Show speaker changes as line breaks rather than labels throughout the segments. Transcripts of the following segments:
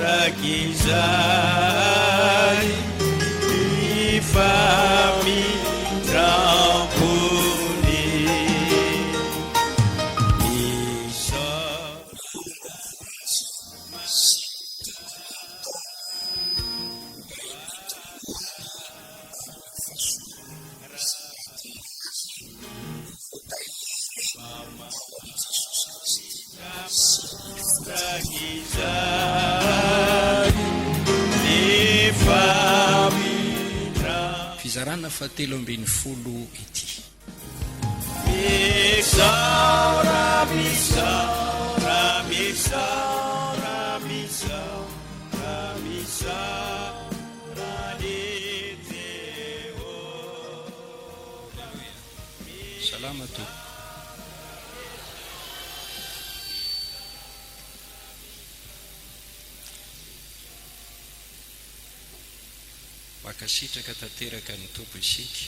rakizay ifamitrapony isa
fizarana fa 3 ity salama to makasitraka tanteraka ny tompo isika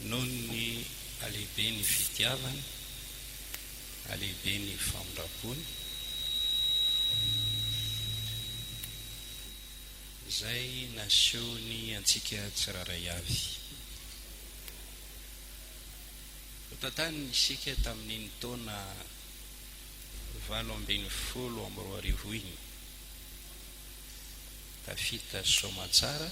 noho ny alehibe ny fitiavana, alehibe ny famondram-pony izay nasehony antsika tsiraray avy. Tantaniny isika tamin'iny taona 2024 iny tafita somatsara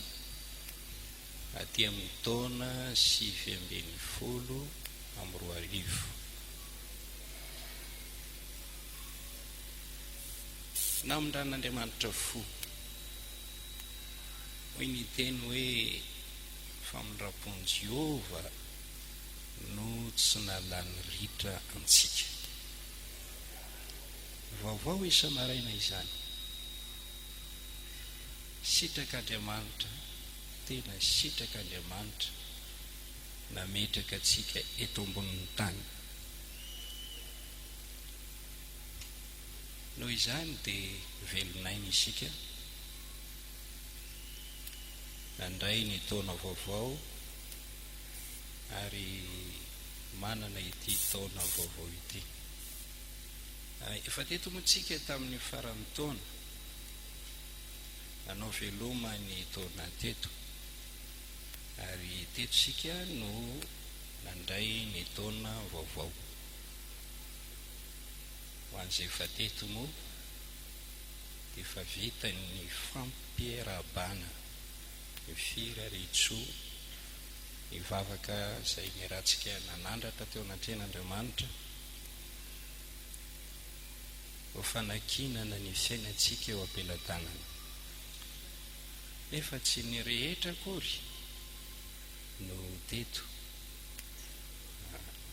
aty amin'ny taona 2024 namondran'Andriamanitra fo hoy ny teny hoe famondram-pony Jehova no tsy nalany ritra antsika. Vaovao isa-maraina izany, sitrak'Andriamanitra, tena sitrak'Andriamanitra nametraka antsika eto ambonin'ny tany. Noho izany dia velonaina isika nandray ny taona vaovao ary manana ity taona vaovao ity. Efa teto moa tsika tamin'ny faran'ny taona anao veloma ny taona teto ary teto sika no nandray ny taona vaovao. Ho an'izay efa teto moa dia efa vita ny fampiarabana, ny firaretsoa, ny vavaka izay niarahantsika nanandratra teo anatrehan'Andriamanitra ho fanakinana ny fiainantsika eo ampelantanana. Nefa tsy ny rehetra akory no teto,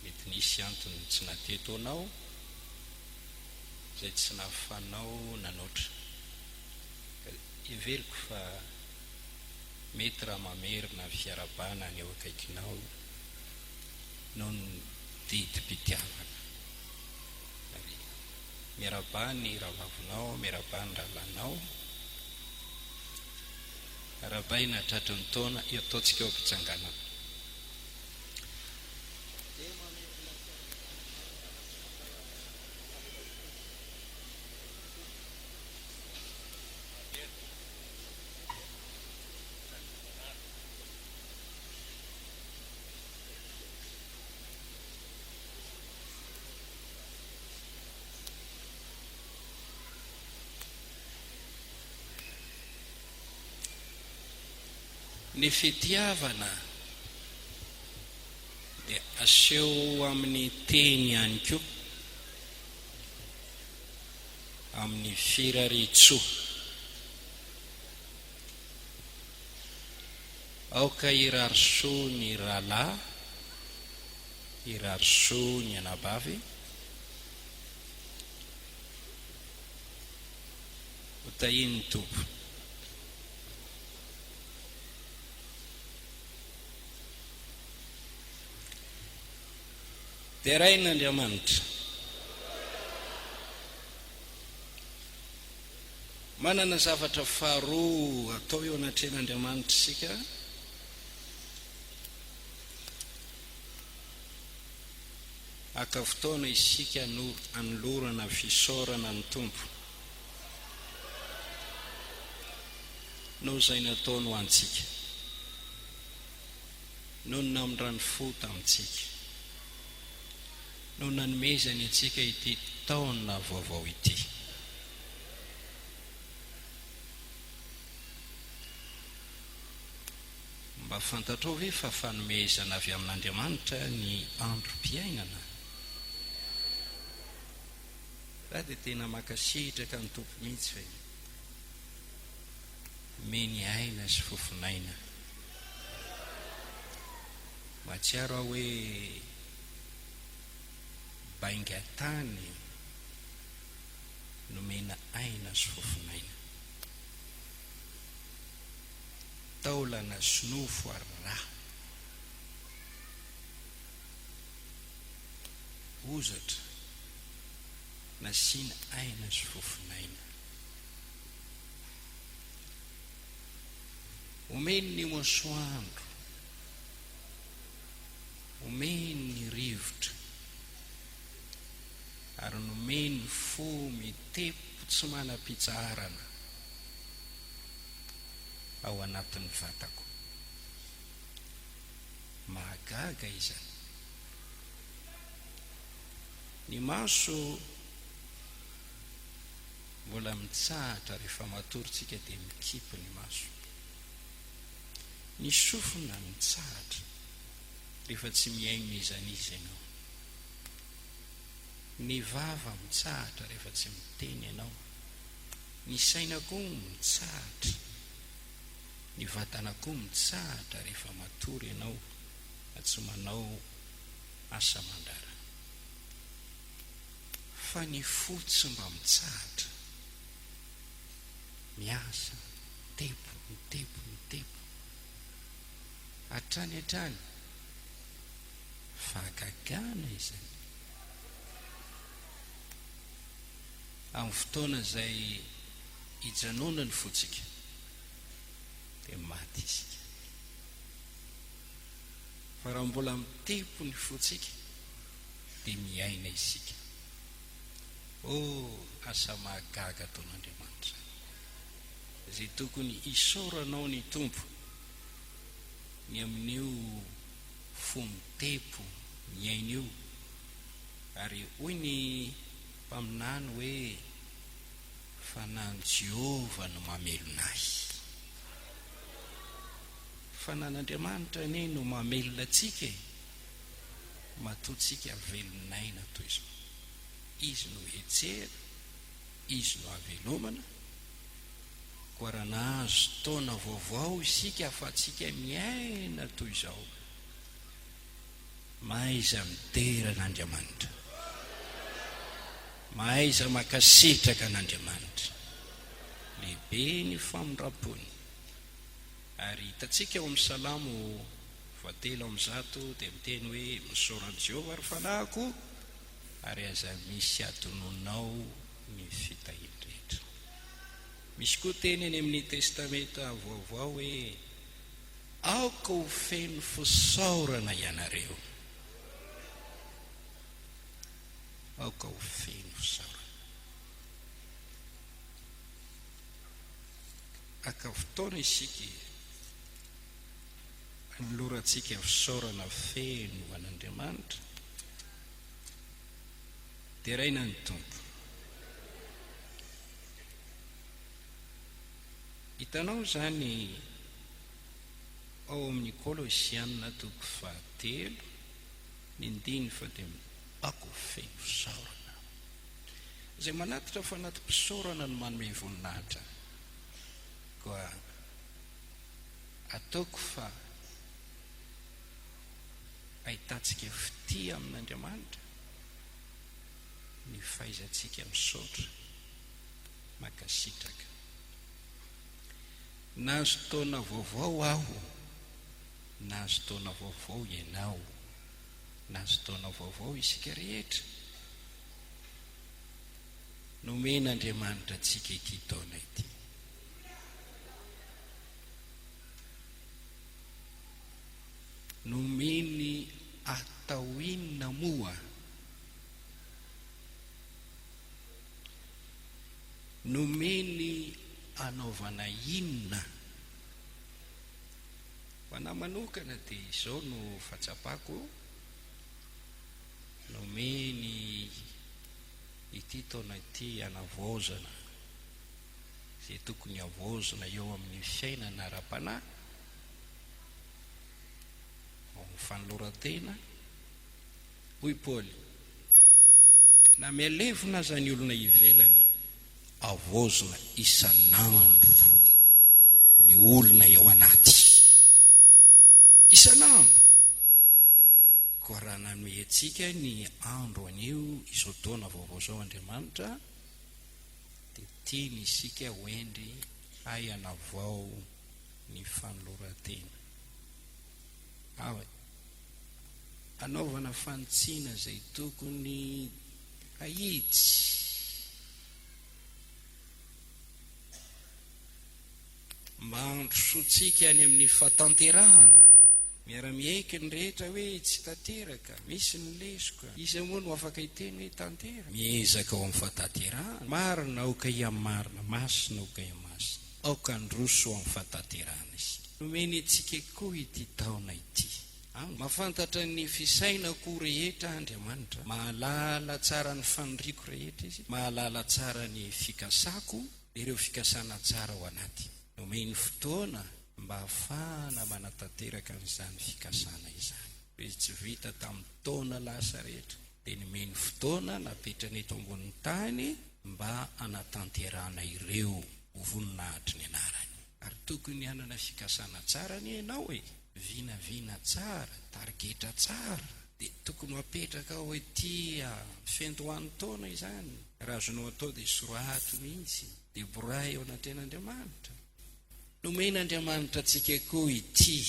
mety nisy antony tsy nateto anao izay tsy nahafanao nanoatra. Everiko fa mety raha mamerina fiarabana ny eo akaikinao noho ny didi-pitiavana. Miarabany rahavavonao, miarabany rahalanao, arabaina tratry ny taona ataontsika eo am-pitsanganana. Ny fitiavana dia aseho amin'ny teny ihany koa, amin'ny firaretsoa. Aoka irarisoa ny rahalahy, irarisoa ny anabavy, ho tahiny tompo. Dia rain'Andriamanitra manana zavatra faharoa atao eo anatrehan'Andriamanitra isika, aka fotoana isika anolorana fisaorana ny tompo. no izay nataony ho antsika, no namindra ny fo tamintsika, no nanomezany atsika ity taona vaovao ity. Mba fantatrao ve fa fanomezana avy amin'Andriamanitra ny androm-piainana? Raha dia tena makasitraka ny tompo mihitsy fa meny aina sy fofinaina. Mahatsiaro aho hoe baingatany nomena aina sy fofinaina, taolana sy nofo ary rà, ozatra nasiana aina sy fofinaina. Omeny ny masoandro, omeny ny rivotra, ary nomeny ny fo mitepo tsy manam-pitsarana ao anatin'ny vatako. Mahagaga izany. Ny maso mbola mitsahatra rehefa matorintsika dia mikipy ny maso. Ny sofina mitsahatra rehefa tsy miaino izanizy ianao. Ny vava mitsahatra rehefa tsy miteny ianao. Ny saina koa mitsahatra, ny vatana koa mitsahatra rehefa matory ianao na tsy manao asa mandara. Fa ny fo tsy mba mitsahatra, miasa, mitepo, hatrany fa gagana izany. Amin'ny fotoana izay hijanona ny fotsika dia maty isika. Fa raha mbola mitepo ny fotsika dia miaina isika. Asa mahagaga taon'Andriamanitra, izay tokony isaoranao ny tompo ny amin'io fo mitepo miaina io. Ary hoy ny mpaminany hoe fanahy Jehova no mamelonahy. Fanan'Andriamanitra anie no mamelona antsika, matoantsika velonaina toy izao. Izy no hetsera, izy no havelomana. Koa raha nahazo taona vaovao isika afa-tsika miaina toy izao, mahaiza miterana Andriamanitra, mahaiza makasitraka an'Andriamanitra. Lehibe ny famindrapony. Ary hitantsika ao amin'ny Salamo 7:1 dia miteny hoe misaoran'i Jehova ary fanahiko, ary aza misy adononao ny fitahiny rehetra. Misy koa teny eny amin'ny testamenta vaovao hoe aoka ho feno fisaorana ianareo. Aoka ho feno fisaorana. Aka fotoana isika anolorantsika fisaorana feno an'Andriamanitra, dia raina ny tompo. Hitanao zany ao amin'ny Kolosianina 3:3 fa dia ako feno fisaorana. Izay manatitra fa anaty mpisaorana no manome voninahitra. Koa ataoko fa ahitantsika fity amin'Andriamanitra ny fahaizantsika misaotra, makasitraka. Nahazo taona vaovao aho, nahazo taona vaovao ianao, nahazo taona vaovao isika rehetra. Nomen'Andriamanitra antsika ity taona ity. Nomeny atao inona moa? Nomeny anaovana inona fa na manokana dia izao no fahatsapako nomeny ity taona ity hanavaozana izay tokony havaozana eo amin'ny fiainana ara-panahy ao amin'ny fanoloran-tena. Hoy Paoly, na mialevona aza ny olona ivelany, avaozona isan'andro ny olona eo anaty. Isan'andro. Koa raha nanome antsika ny andro anio izao taona vaovao zao Andriamanitra, dia tiany isika hoendry hay hanavao ny fanoloran-tena. Anaovana fantsiana izay tokony ahitsy. Mba handrosoantsika any amin'ny fahatanterahana, miara-miaiky ny rehetra hoe tsy tanteraka, misy ny lesoka, izy moa no afaka hiteny hoe tanteraka. Miezaka ao amin'ny fahatanterahana, marina aoka iamarina, masina aoka iamasina, aoka androso ao amin'ny fahatanterahana izy. Nomeny antsika koa ity taona ity. Mahafantatra ny fisainako rehetra Andriamanitra, mahalala tsara ny faniriako rehetra izy, mahalala tsara ny fikasako, ireo fikasana tsara ao anaty. Nomeny fotoana mba hafahana manatanteraka n'izany fikasana izany. Izy tsy vita tamin'ny taona lasa rehetra, dia nomeny fotoana napetrany eto ambonin'ny tany mba hanatanterana ireo voninahitry ny anarany. Ary tokony hanana fikasana tsara ny ianao vinavina tsara, targetra tsara, dia tokony mapetraka ao ety fentohan'ny taona izany. Raha azonao atao dia sorato mihitsy, dia boray ao anatin'Andriamanitra. Nomena Andriamanitra antsika koa ity,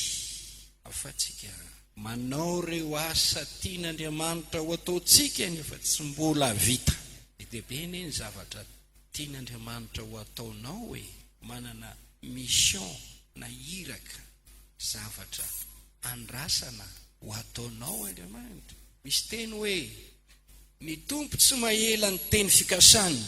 afatsika manao reo asa tian'Andriamanitra ho ataontsika nefa tsy mbola vita. Dia be ny zavatra tian'Andriamanitra ho ataonao manana mission na iraka zavatra andrasana ho ataonao Andriamanitra. Misy teny hoe ny tompo tsy mahela ny teny fikasany,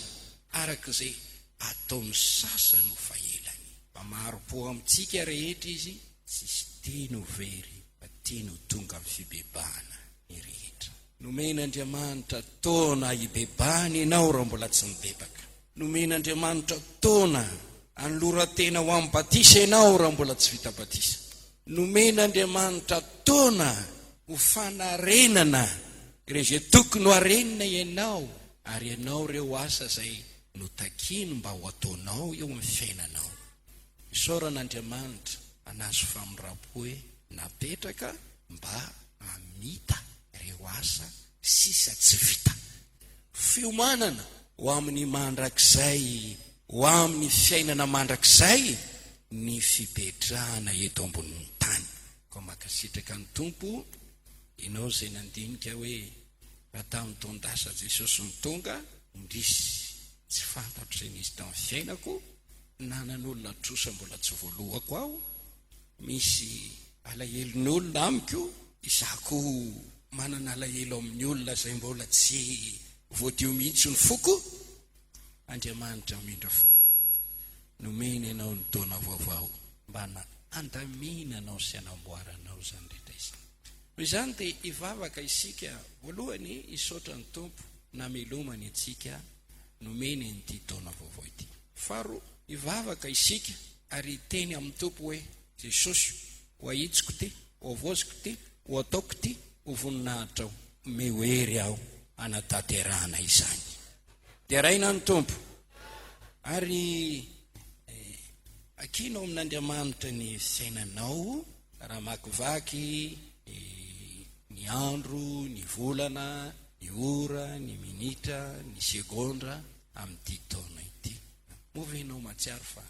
arak'izay ataony sasany ho fahelany. Fa maro-po amintsika rehetra izy, tsisy teny ho very, fa teny ho tonga amin'ny fibebahana ny rehetra. Nomen'Andriamanitra taona hibebahana ianao raha mbola tsy mibebaka. Nomen'Andriamanitra taona hanoloran-tena ho amin'ny batisa ianao raha mbola tsy vita batisa. Nomen'Andriamanitra taona ho fanarenana ireo izay tokony ho arenina ianao, ary ianao reo asa izay notakiny mba ho ataonao eo amin'ny fiainanao. Isaoran'Andriamanitra anazo famirapo hoe napetraka mba hamita ireo asa sisa tsy vita. Fiomanana ho amin'ny mandrakizay, ho amin'ny fiainana mandrakizay ny fipetrahana eto ambonin'ny tany. Koa makasitraka ny tompo, ianao izay nandinika hoe raha tamin'ny taondasa Jesosy ny tonga, indrisy tsy fantatro izay nisy tamin'ny fiainako, nanan'olona trosa mbola tsy voalohako aho, misy alahelon'olona amiko, izako manana alahelo amin'ny olona izay mbola tsy voadio mihitsy ny foko. Andriamanitra mindra fo, nomeny ianao ny taona vaovao mba na andaminanao sy anamboaranao zany rehetra izany. Noho izany dia hivavaka isika, voalohany hisaotra ny tompo, namelomany antsika nomeny an'ity taona vaovao ity. Faharoa, hivavaka isika ary teny amin'ny tompo hoe Jesosy, ho ahitsiko ty, ho avoziko ty, ho ataoko ty, ho voninahitra aho, mehoery aho anatanterahana izany. Dia raina ny tompo, ary akinao amin'Andriamanitra ny fiainanao, raha makivaky ny andro, ny volana, ny ora, ny minitra, ny segondra amin'ity taona ity. Movenao matsiaro fa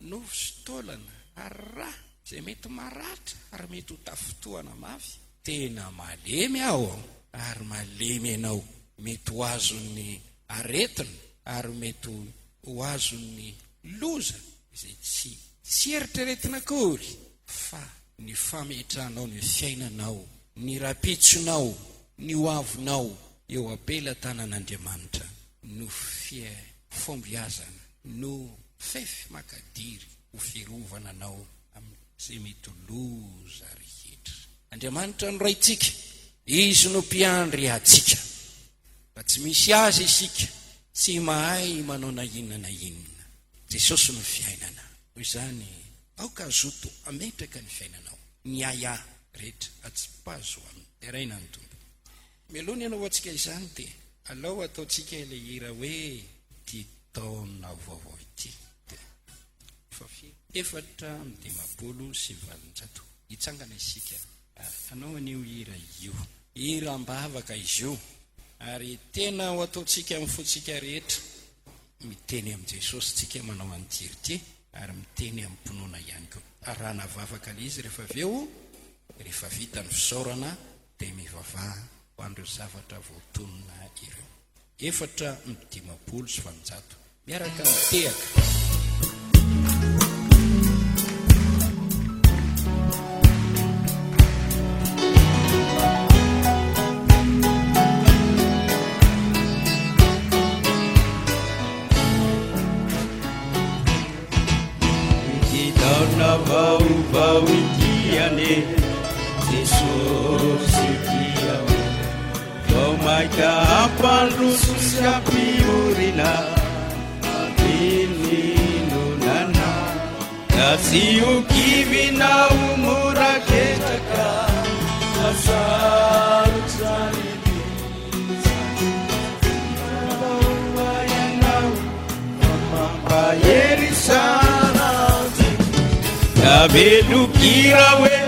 novy sy taolana ary raha izay mety maratra ary mety ho tafotoana mafy, tena malemy aho ary malemy ianao. Mety ho azon'ny aretina ary mety ho azon'ny loza izay tsy eritreretina akory, fa ny fametranao ny fiainanao, ny rapitsonao, ny hoavinao eo apela tanan'Andriamanitra no fombiazana, no fefy makadiry ho fiarovana anao amin'ny sy mitoloza rehetra. Andriamanitra no raitsika, izy no mpiandry atsika, fa tsy misy azy isika tsy mahay manao na inona na inona. Jesosy no fiainana. Hoy izany, aoka zoto ametraka ny fiainanao, ny aya rehetra atsipazo aminy. Teraina ny tompo. Mialony ianao atsika izany dia alao ataotsika ilay hira hoe ty taona vaovao ity. Efatra amby 150 hitsangana isika. Anao an'io hira io, hira ambavaka izy io, ary tena ho ataotsika amin'ny fotsika rehetra, miteny amin'i Jesosy tsika manao an'ity ity, ary miteny amin'ny mponoana ihany koa. Arahana vavaka izy rehefa vita ny fisaorana dia mivavaha ho andreo zavatra voatonona ireo. 450 miaraka mitehaka.
Vaovao ity ane Jesosy tiao, vao mahita ampandroso sy ampiorina amin'inonana, ka tsy hokivinao mora ketraka asarotsany ianao mampaherisana avelokira hoe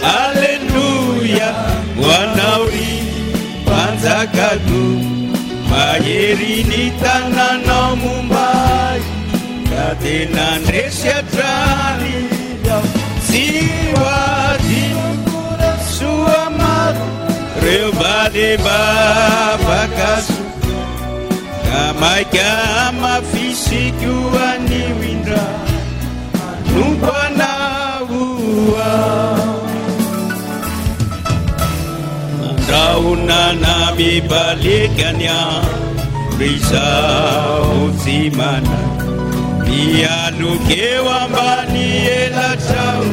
aleluya, hoanao ry mpanjakako, mahery ny tananao mombay, ka tena ndresy hatrany tsy hoadino soa maro reo valebavakaso, ka maika mafisiko anio indra numpana mandraonana mibalikanya rizao zimana, mialokeo ambany elatrao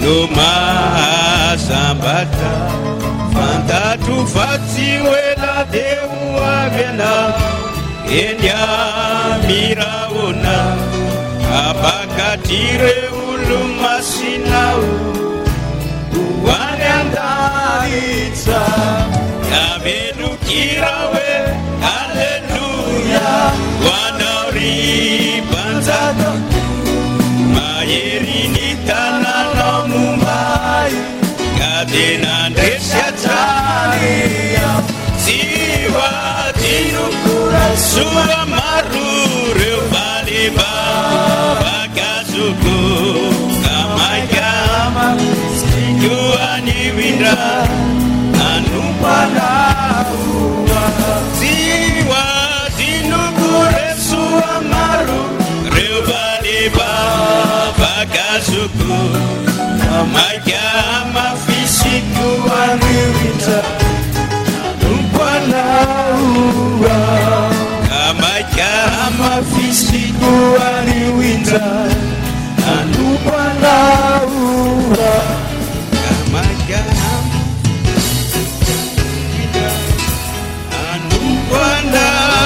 no mahasambatra, fantatro fa tsy hoela deo avyana eny amiraona, apakatireulo masinao hoany andaritsa, avelokira hoe aleluya, hoanao ry mpanjaka, mahery ny tananao mombay, ka tena ndresy hatrany tsy hoadino soa maro reo valebavakazoko, ka maikama siko anio indra anompanahua, tsy hoadinoko reo soa maro reo valebavakazoko, ka maikama fisiko anio indra anompanahua, kama fisiko anio indra anompanahua, kama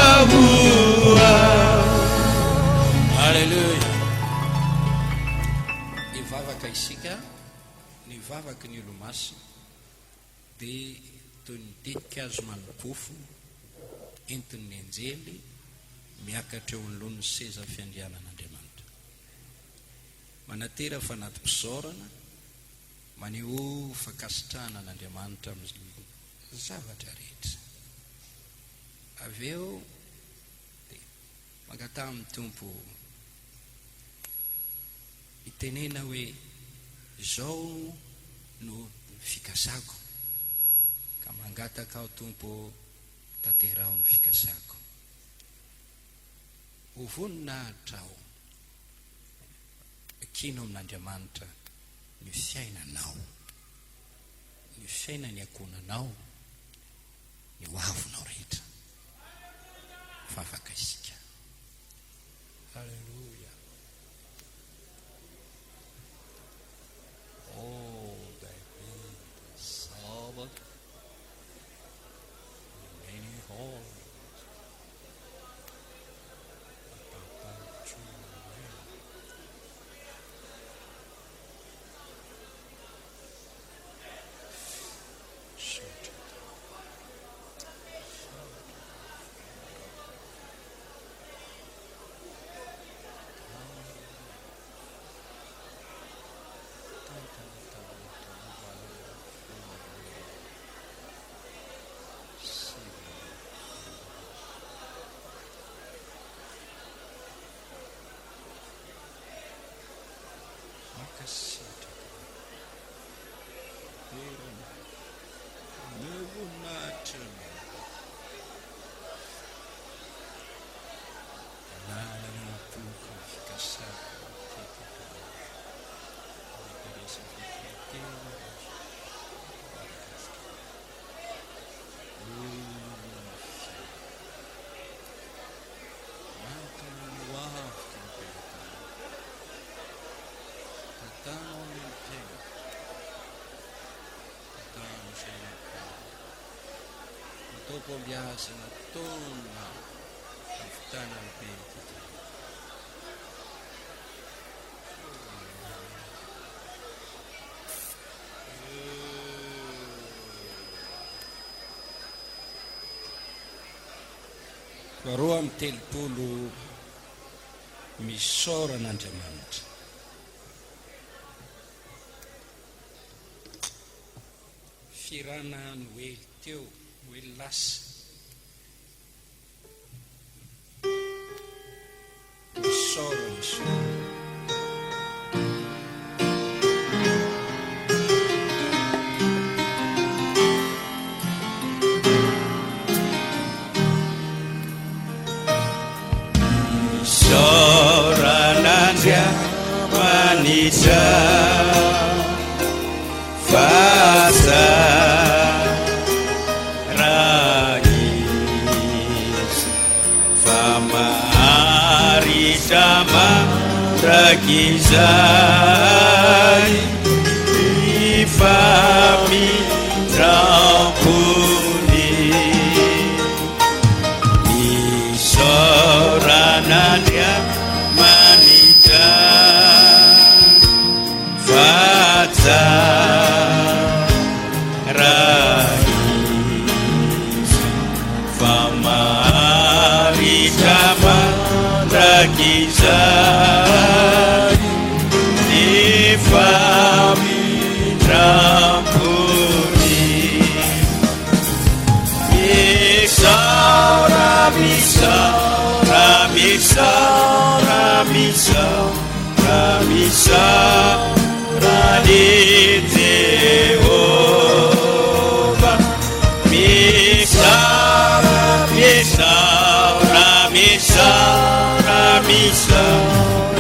anompanahua.
Haleluya. Nivavaka isika, nivavaka ny olomaso, dia toy ny tetika azo manokofo entin'ny anjely miakatra eo anoloan'ny seza fiandrianan'Andriamanitra, manatera fanaty mpisaorana, maneho fakasitrahana an'Andriamanitra amin'ny zavatra rehetra. Avy eo dia mangata amin'ny tompo itenena hoe izao no fikasako, ka mangataka ao tompo tanterao ny fikasako, ho voninahitra ao, kino amin'Andriamanitra ny fiainanao, ny fiainany akonanao, ny hoavonao rehetra. Vavaka isika. Haleluya. all thy faith Sabbath in any hall. Dopo biasa na tonna iftana al-beti. Faharoa amby telopolo misoran'Andriamanitra. Firana Noely teo, Noely lasa. Misora.
Manisa fasa ragis fama arisama ragizai ifami trampuni isorananya manita fata ragis fama arisama ragizai ifami trampuni Ramisa radite ova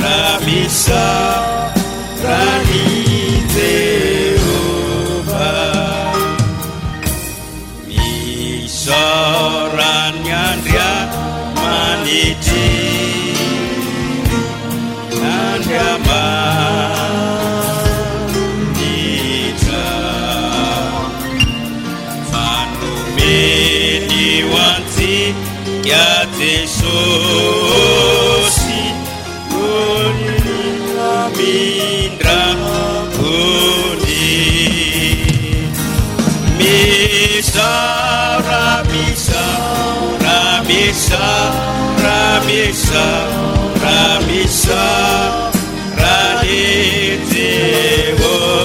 Ramisa radite ova Misoranya maniti Manita Fanumeni wanti Yate sosi Unini amindra Uni Misa radite ova Misa radite ova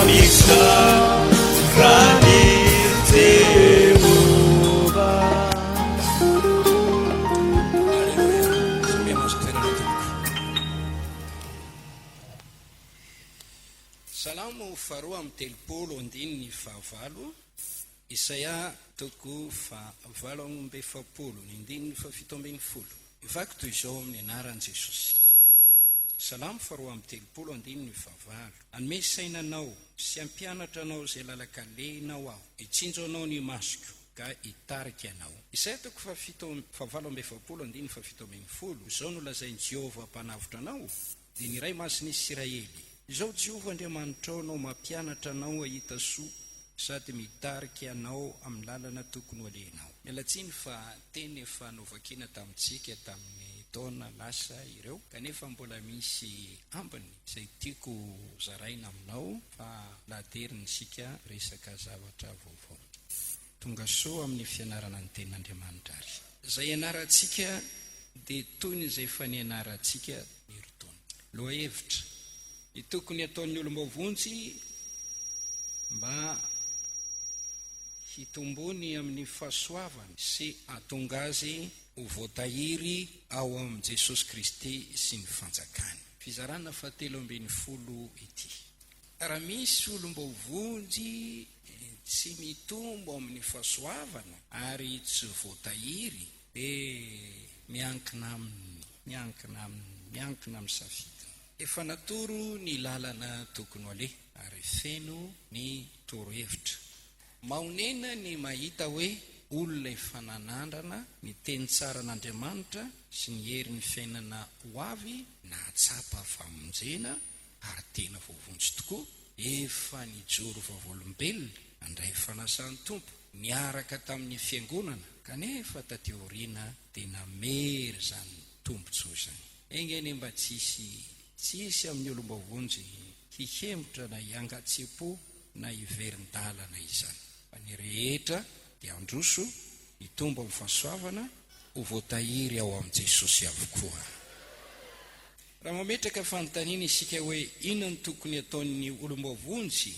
Misa radite ova
faharoa amin'ny telopolo andininy fahavalo, Isaia toko fahavalo amby efapolo ny andininy fafito ambin'ny folo. Vaky toy izao amin'ny anaran'i Jesosy. Salamo faharoa amin'ny telopolo andininy fahavalo. Anome sainanao sy ampianatra anao izay lalakalehinao aho, hitsinjo anao ny masoko ka hitarika anao. Isaia toko fahavalo amby efapolo andininy fafito ambin'ny folo. Izao no lazain'i Jehovah mpanavotra anao, dia ny iray mason'i Israely. Izao Jehovah Andriamanitrao anao mampianatra anao ahita soa sady mitarika anao amin'ny lalana tokony ho alehnao. Mialatsiny fa teny efa novakina tamintsika tamin'ny taona lasa ireo, kanefa mbola misy ambiny izay tiako zaraina aminao fa lahaderin'ny sika resaka zavatra vaovao. Tonga soa amin'ny fianarana ny tenin'Andriamanitra ary. Izay ianarantsika dia toy ny izay efa nianarantsika erotaona. Lohahevitra, ny tokony ataon'ny olombavonjy mba hitombony amin'ny fahasoavana sy atonga azy ho voatahiry ao amin'i Jesosy Kristy sy ny fanjakany. Fizarana fahatelo ambin'ny folo ity. Raha misy olombavonjy tsy mitombo amin'ny fahasoavana ary tsy voatahiry, dia miankina amin'ny safidiny. Efa natoro ny lalana tokony ho aleha ary feno ny torohevitra. Maonena ny mahita hoe olona efa nanandrana ny teny tsara n'Andriamanitra sy ny herin'ny fiainana ho avy na atsapa famonjena ary tena voavonjy tokoa, efa nijoro vavolombelona andray fanasan'ny tompo niaraka tamin'ny fiangonana, kanefa taty aoriana dia namery zany tompontsoa zany. Engeny mba tsisy amin'ny olombavonjy hihemotra na hiangatsepo na hiverin-dalana izany. Fa ny rehetra dia androso hitombo amin'ny fahasoavana ho voatahiry ao amin'i Jesosy avokoa. Raha mametraka fanontaniana isika hoe inona ny tokony ataon'ny olombavonjy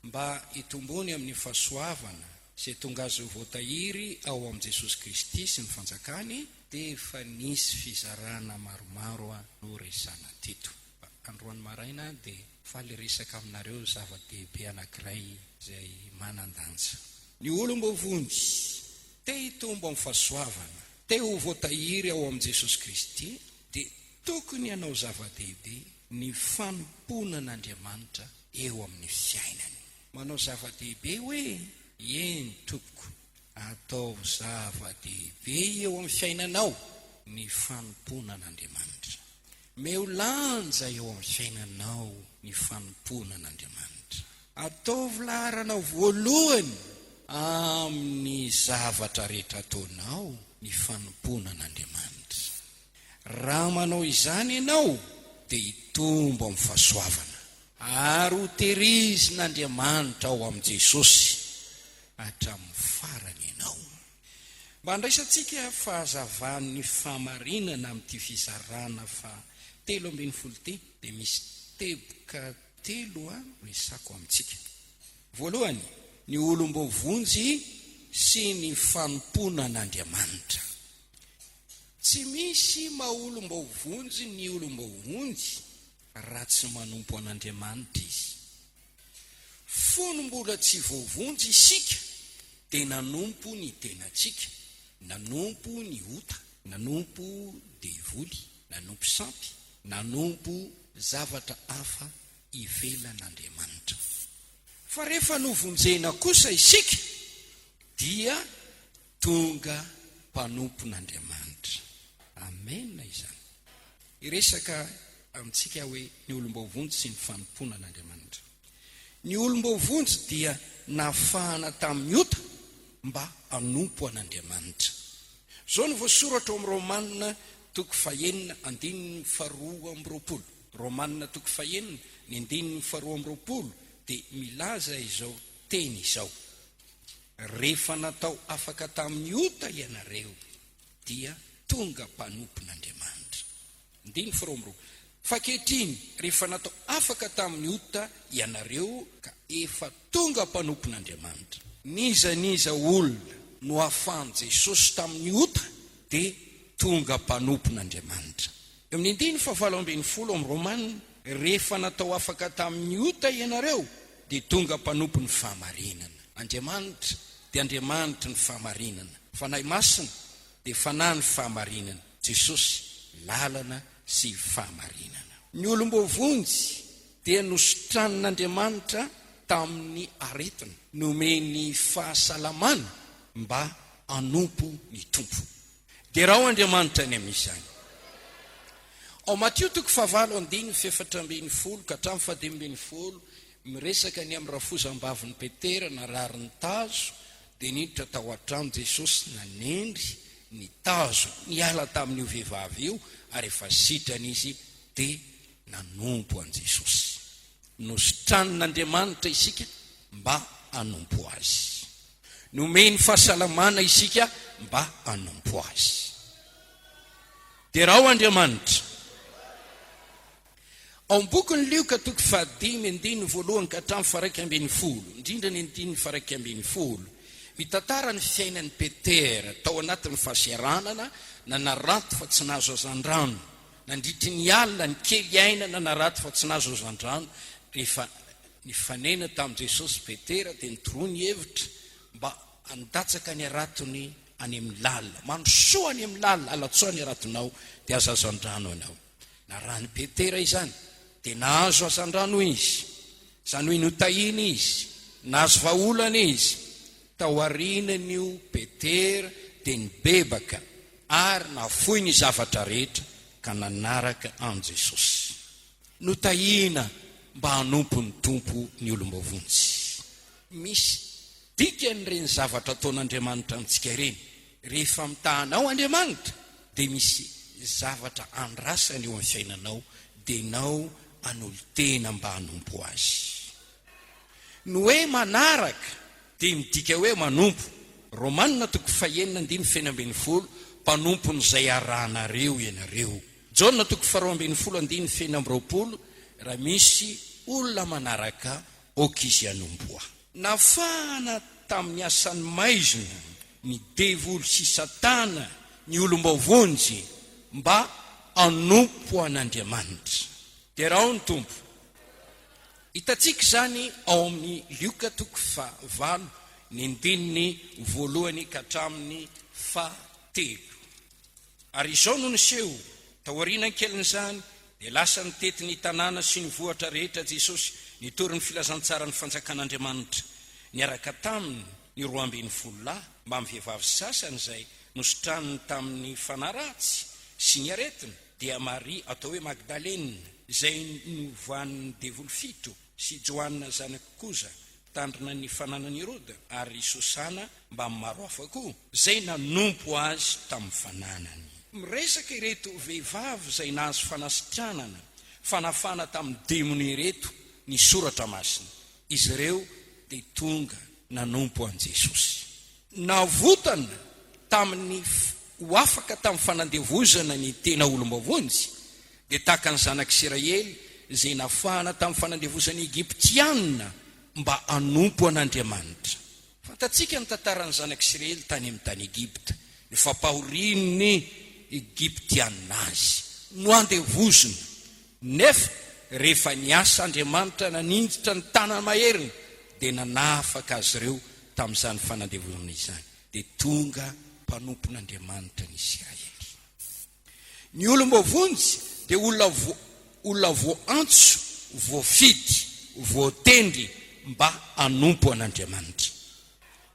mba hitombony amin'ny fahasoavana izay tonga azy ho voatahiry ao amin'i Jesosy Kristy sy ny fanjakany, dia efa nisy fizarana maromaro no resana teto. Androany maraina dia faly resaka aminareo zava-dehibe anankiray izay manan-danja. Ny olombavonjy te hitombo amin'ny fahasoavana, te ho voatahiry ao amin'i Jesosy Kristy, dia tokony hanao zava-dehibe ny fanompona an'Andriamanitra eo amin'ny fiainany. Manao zava-dehibe hoe eny tompoko, atao zava-dehibe eo amin'ny fiainanao ny fanompona an'Andriamanitra. Meo lanja eo amin'ny fiainanao ny fanompona an'Andriamanitra. Ataovy laharanao voalohany amin'ny zavatra rehetra ataonao ny fanompona an'Andriamanitra. Raha manao izany ianao dia hitombo amin'ny fahasoavana ary ho tehirizin'Andriamanitra ao amin'i Jesosy hatramin'ny farany ianao. Mba handraisantsika fahazavan'ny fahamarinana amin'ity fizarana fa 17 dia misy teboka 3 resako amintsika. Voalohany, ny olombavonjy sy ny fanompona an'Andriamanitra. Tsy misy maha-olombavonjy ny olombavonjy raha tsy manompo an'Andriamanitra izy. Fony mbola tsy voavonjy isika dia nanompo ny tenantsika, nanompo ny ota, nanompo devoly, nanompo sampy, nanompo zavatra hafa ivelan'Andriamanitra. Fa rehefa novonjena kosa isika dia tonga mpanompon'Andriamanitra. Amen izany. Iresaka amintsika hoe ny olombavonjy sy ny fanompona an'Andriamanitra. Ny olombavonjy dia nafahana tamin'ny ota mba hanompo an'Andriamanitra. Zao no voasoratra amin'ny Romanina toko 9 andininy 2:20. Romanina toko 9 ny andininy 2:20 dia milaza izao teny izao: rehefa natao afaka tamin'ny ota ianareo dia tonga mpanompon'Andriamanitra. Andininy 2:20. Fakehitriny rehefa natao afaka tamin'ny ota ianareo ka efa tonga mpanompon'Andriamanitra. Niza olona no ahafahan'i Jesosy tamin'ny ota dia tonga mpanompon'Andriamanitra. Eo amin'ny andininy 9:20 amin'ny Romanina, rehefa natao afaka tamin'ny ota ianareo dia tonga mpanompo ny fahamarinana. Andriamanitra dia Andriamanitra ny fahamarinana. Fanahy masina dia fanahy ny fahamarinana. Jesosy lalana sy fahamarinana. Ny olombovonjy dia nosotran'Andriamanitra tamin'ny aretina, nomeny fahasalamana mba hanompo ny tompo. Dia raha Andriamanitra ny amin'izany. Ao Matio 7:4-10 ka hatramin'ny 15 miresaka ny amin'ny rafozam-bavin'ny Petera narariny tazo, dia niditra tao an-trano Jesosy nanendry ny tazo niala tamin'io vehivavy io, ary efa sitrana izy dia nanompo an Jesosy. Nosotran'Andriamanitra isika mba hanompo azy, nomeny fahasalamana isika mba hanompo azy. Dia raha Andriamanitra ao bokyny Lioka 5:1-10 indrindra ny 10:1 mitantara ny fiainan'ny Petera tao anatin'ny fahasiaranana na narato fa tsy nazo azan-drano, nandritry ny alina ny kely ainana narato fa tsy nazo azan-drano. Rehefa nifanena tamin'i Jesosy Petera dia nitoroany hevitra mba andatsaka ny aratony any amin'ny lalina, manosoa any amin'ny lalina, alatsoa ny aratonao dia azo azan-drano anao. Na raha ny Petera izany dia nahazo azan-drano izy, izany hoe notahina izy, nahazo vahaolana izy. Tao arinan'io Petera dia nibebaka ary nafoy ny zavatra rehetra ka nanaraka an Jesosy. Notahina mba hanompo ny tompo ny olombovonjy. Misy dikan'ireny zavatra ataon'Andriamanitra amintsika ireny. Rehefa mitahanao Andriamanitra dia misy zavatra andrasany eo amin'ny fiainanao, dia ianao an'olo-tena mba hanompo azy. Ny hoe manaraka dia midika hoe manompo. Romanina 5:9-10 mpanompo n'izay arahanareo ianareo. Jaona 2:20 raha misy olona manaraka oka izy hanompoa. Nafahana tamin'ny asan'ny maizina ny devoly sy satana ny olombovonjy mba hanompo an'Andriamanitra. Dia raha ny tompo hitantsika izany ao amin'ny Lioka 5:1 ka hatramin'ny 3. Ary izao no niseho tao aorianany kelin'izany dia lasa nitety ny tanàna sy ny vohatra rehetra Jesosy nitory ny filazantsara ny fanjakan'Andriamanitra. Niaraka taminy ny 12 lahy mba amin'ny vehivavy sasany izay nosotraniny tamin'ny fanaratsy sy ny aretina, dia Maria atao hoe Magdalena izay novoan'ny devoly 7 sy Joanna zanaky koza tandrina ny fananany Heroda, ary Sosana mba maro hafa koa izay nanompo azy tamin'ny fananany. Miresaka ireto vehivavy izay nahazo fanasitranana fanafana tamin'ny demony ireto ny soratra masina. Izy ireo dia tonga nanompo an Jesosy. Navotana tamin'ny ho afaka tamin'ny fanandevozana ny tena olombovonjy dia tahaka ny zanak'Israely izay nafahana tamin'ny fanandevozana Egiptianina mba hanompo an'Andriamanitra. Fantatsika ny tantaran'ny zanak'Israely tany amin'ny tany Egipta, ny fampahorin'ny Egiptianina azy no andevozina. Nefa rehefa niasa Andriamanitra nanindritra ny tanany maheriny dia nanafaka azy ireo tamin'izany fanandevozana izany, dia tonga mpanompon'Andriamanitra ny Israely. Ny olombovonjy dia olona voantso, voafidy, voatendry mba hanompo an'Andriamanitra.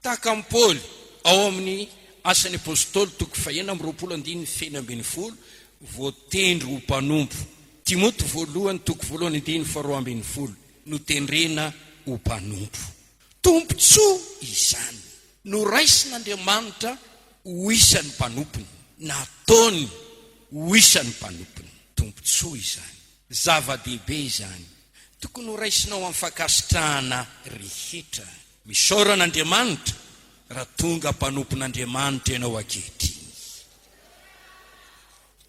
Tahaka amin'ny Paoly ao amin'ny Asan'ny Apôstôly 1:20 voatendry ho mpanompo. Timoty 1:1-2 notendrena ho mpanompo. Tompontsoa izany noraisin'Andriamanitra ho isan'ny mpanompony, nataony ho isan'ny mpanompony. Tompontsoa izany, zava-dehibe izany. Tokony ho raisinao amin'ny fankasitrahana rehetra. Misaoran'Andriamanitra raha tonga mpanompon'Andriamanitra ianao ankehitriny.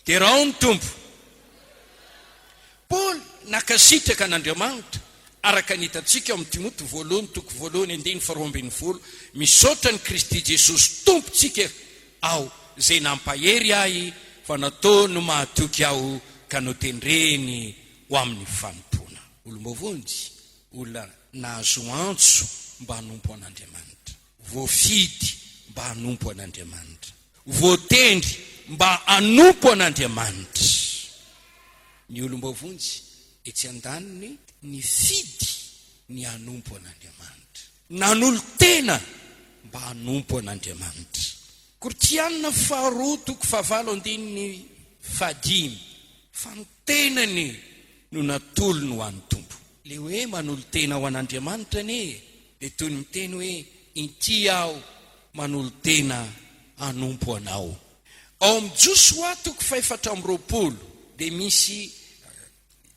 Dia raha ny tompo Paoly nakasitraka an'Andriamanitra araka nitatsika amin'ny Timoty 1:1-2 misaotra ny Kristy Jesosy tompontsika ao izay nampahery ahy fa natao no mahatoky aho ka notendreny ho amin'ny fanompoana. Olombovonjy olona nahazo antso mba hanompo an'Andriamanitra, voafidy mba hanompo an'Andriamanitra, voatendry mba hanompo an'Andriamanitra. Ny olombavonjy etsy an-daniny ny fidy ny hanompo an'Andriamanitra, nanolo tena mba hanompo an'Andriamanitra. Kortianina 2:15 fa ny tenany no natolony ho an'ny tompo. Le hoe manolo tena ho an'Andriamanitra ne de toy ny miteny hoe inty aho manolo tena hanompo anao. Ao amin'ny Joshua 4:20 de misy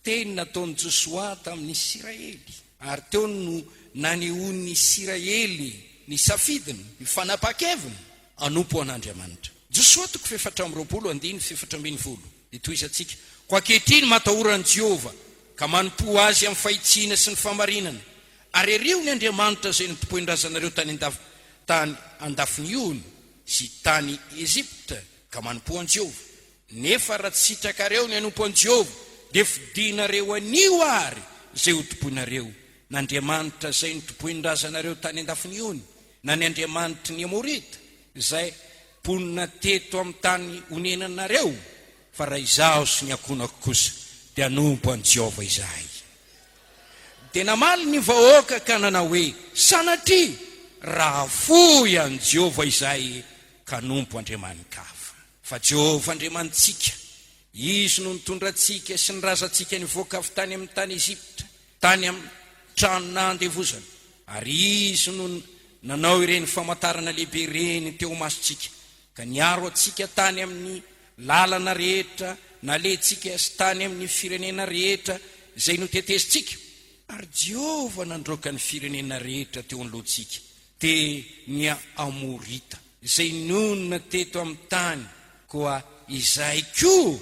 teny nataon'ny Joshua tamin'ny Israely, ary teo no nanehoan'ny Israely ny safidiny, ny fanapa-keviny hanompo an'Andriamanitra. Joshua 4:20 de toy izatsika: ko ankehitriny matahoran'i Jehova ka manompo azy amin'ny fahitsiana sy ny famarinana, ary eriho ny Andriamanitra zay nitompoendrazanareo tany andafiniony sy tany Ezipta ka manompo an'i Jehova. Nefa raha tsy sitrakareo ny hanompo an'i Jehova, de fidinareo anio ary zay ho tompoinareo, n'Andriamanitra zay nitompoendrazanareo tany andafiniony, na ny Andriamanitra ny Amorita zay ponina teto amin'ny tany honenanareo, fa raha izaho sy ny akonako kosa de hanompo an'i Jehova izahay. De namaly ny vahoaka ka nanao hoe: sanatria raha foy an'i Jehova izahay ka hanompo andriamanikafa. Fa Jehova Andriamanitsika, izy no nitondrantsika sy ny razantsika nivoaka avy tany amin'ny tany Ezipta, tany amin'ny tranon'andevozana, ary izy no nanao ireny famantarana lehibe ireny teo masontsika, ka niaro atsika tany amin'ny lalana rehetra nalentsika sy tany amin'ny firenena rehetra zay notetezitsika. Ary Jehova nandroaka ny firenena rehetra teo an'lohantsika, te ny Amorita zay nonona teto amin'ny tany, koa izay koa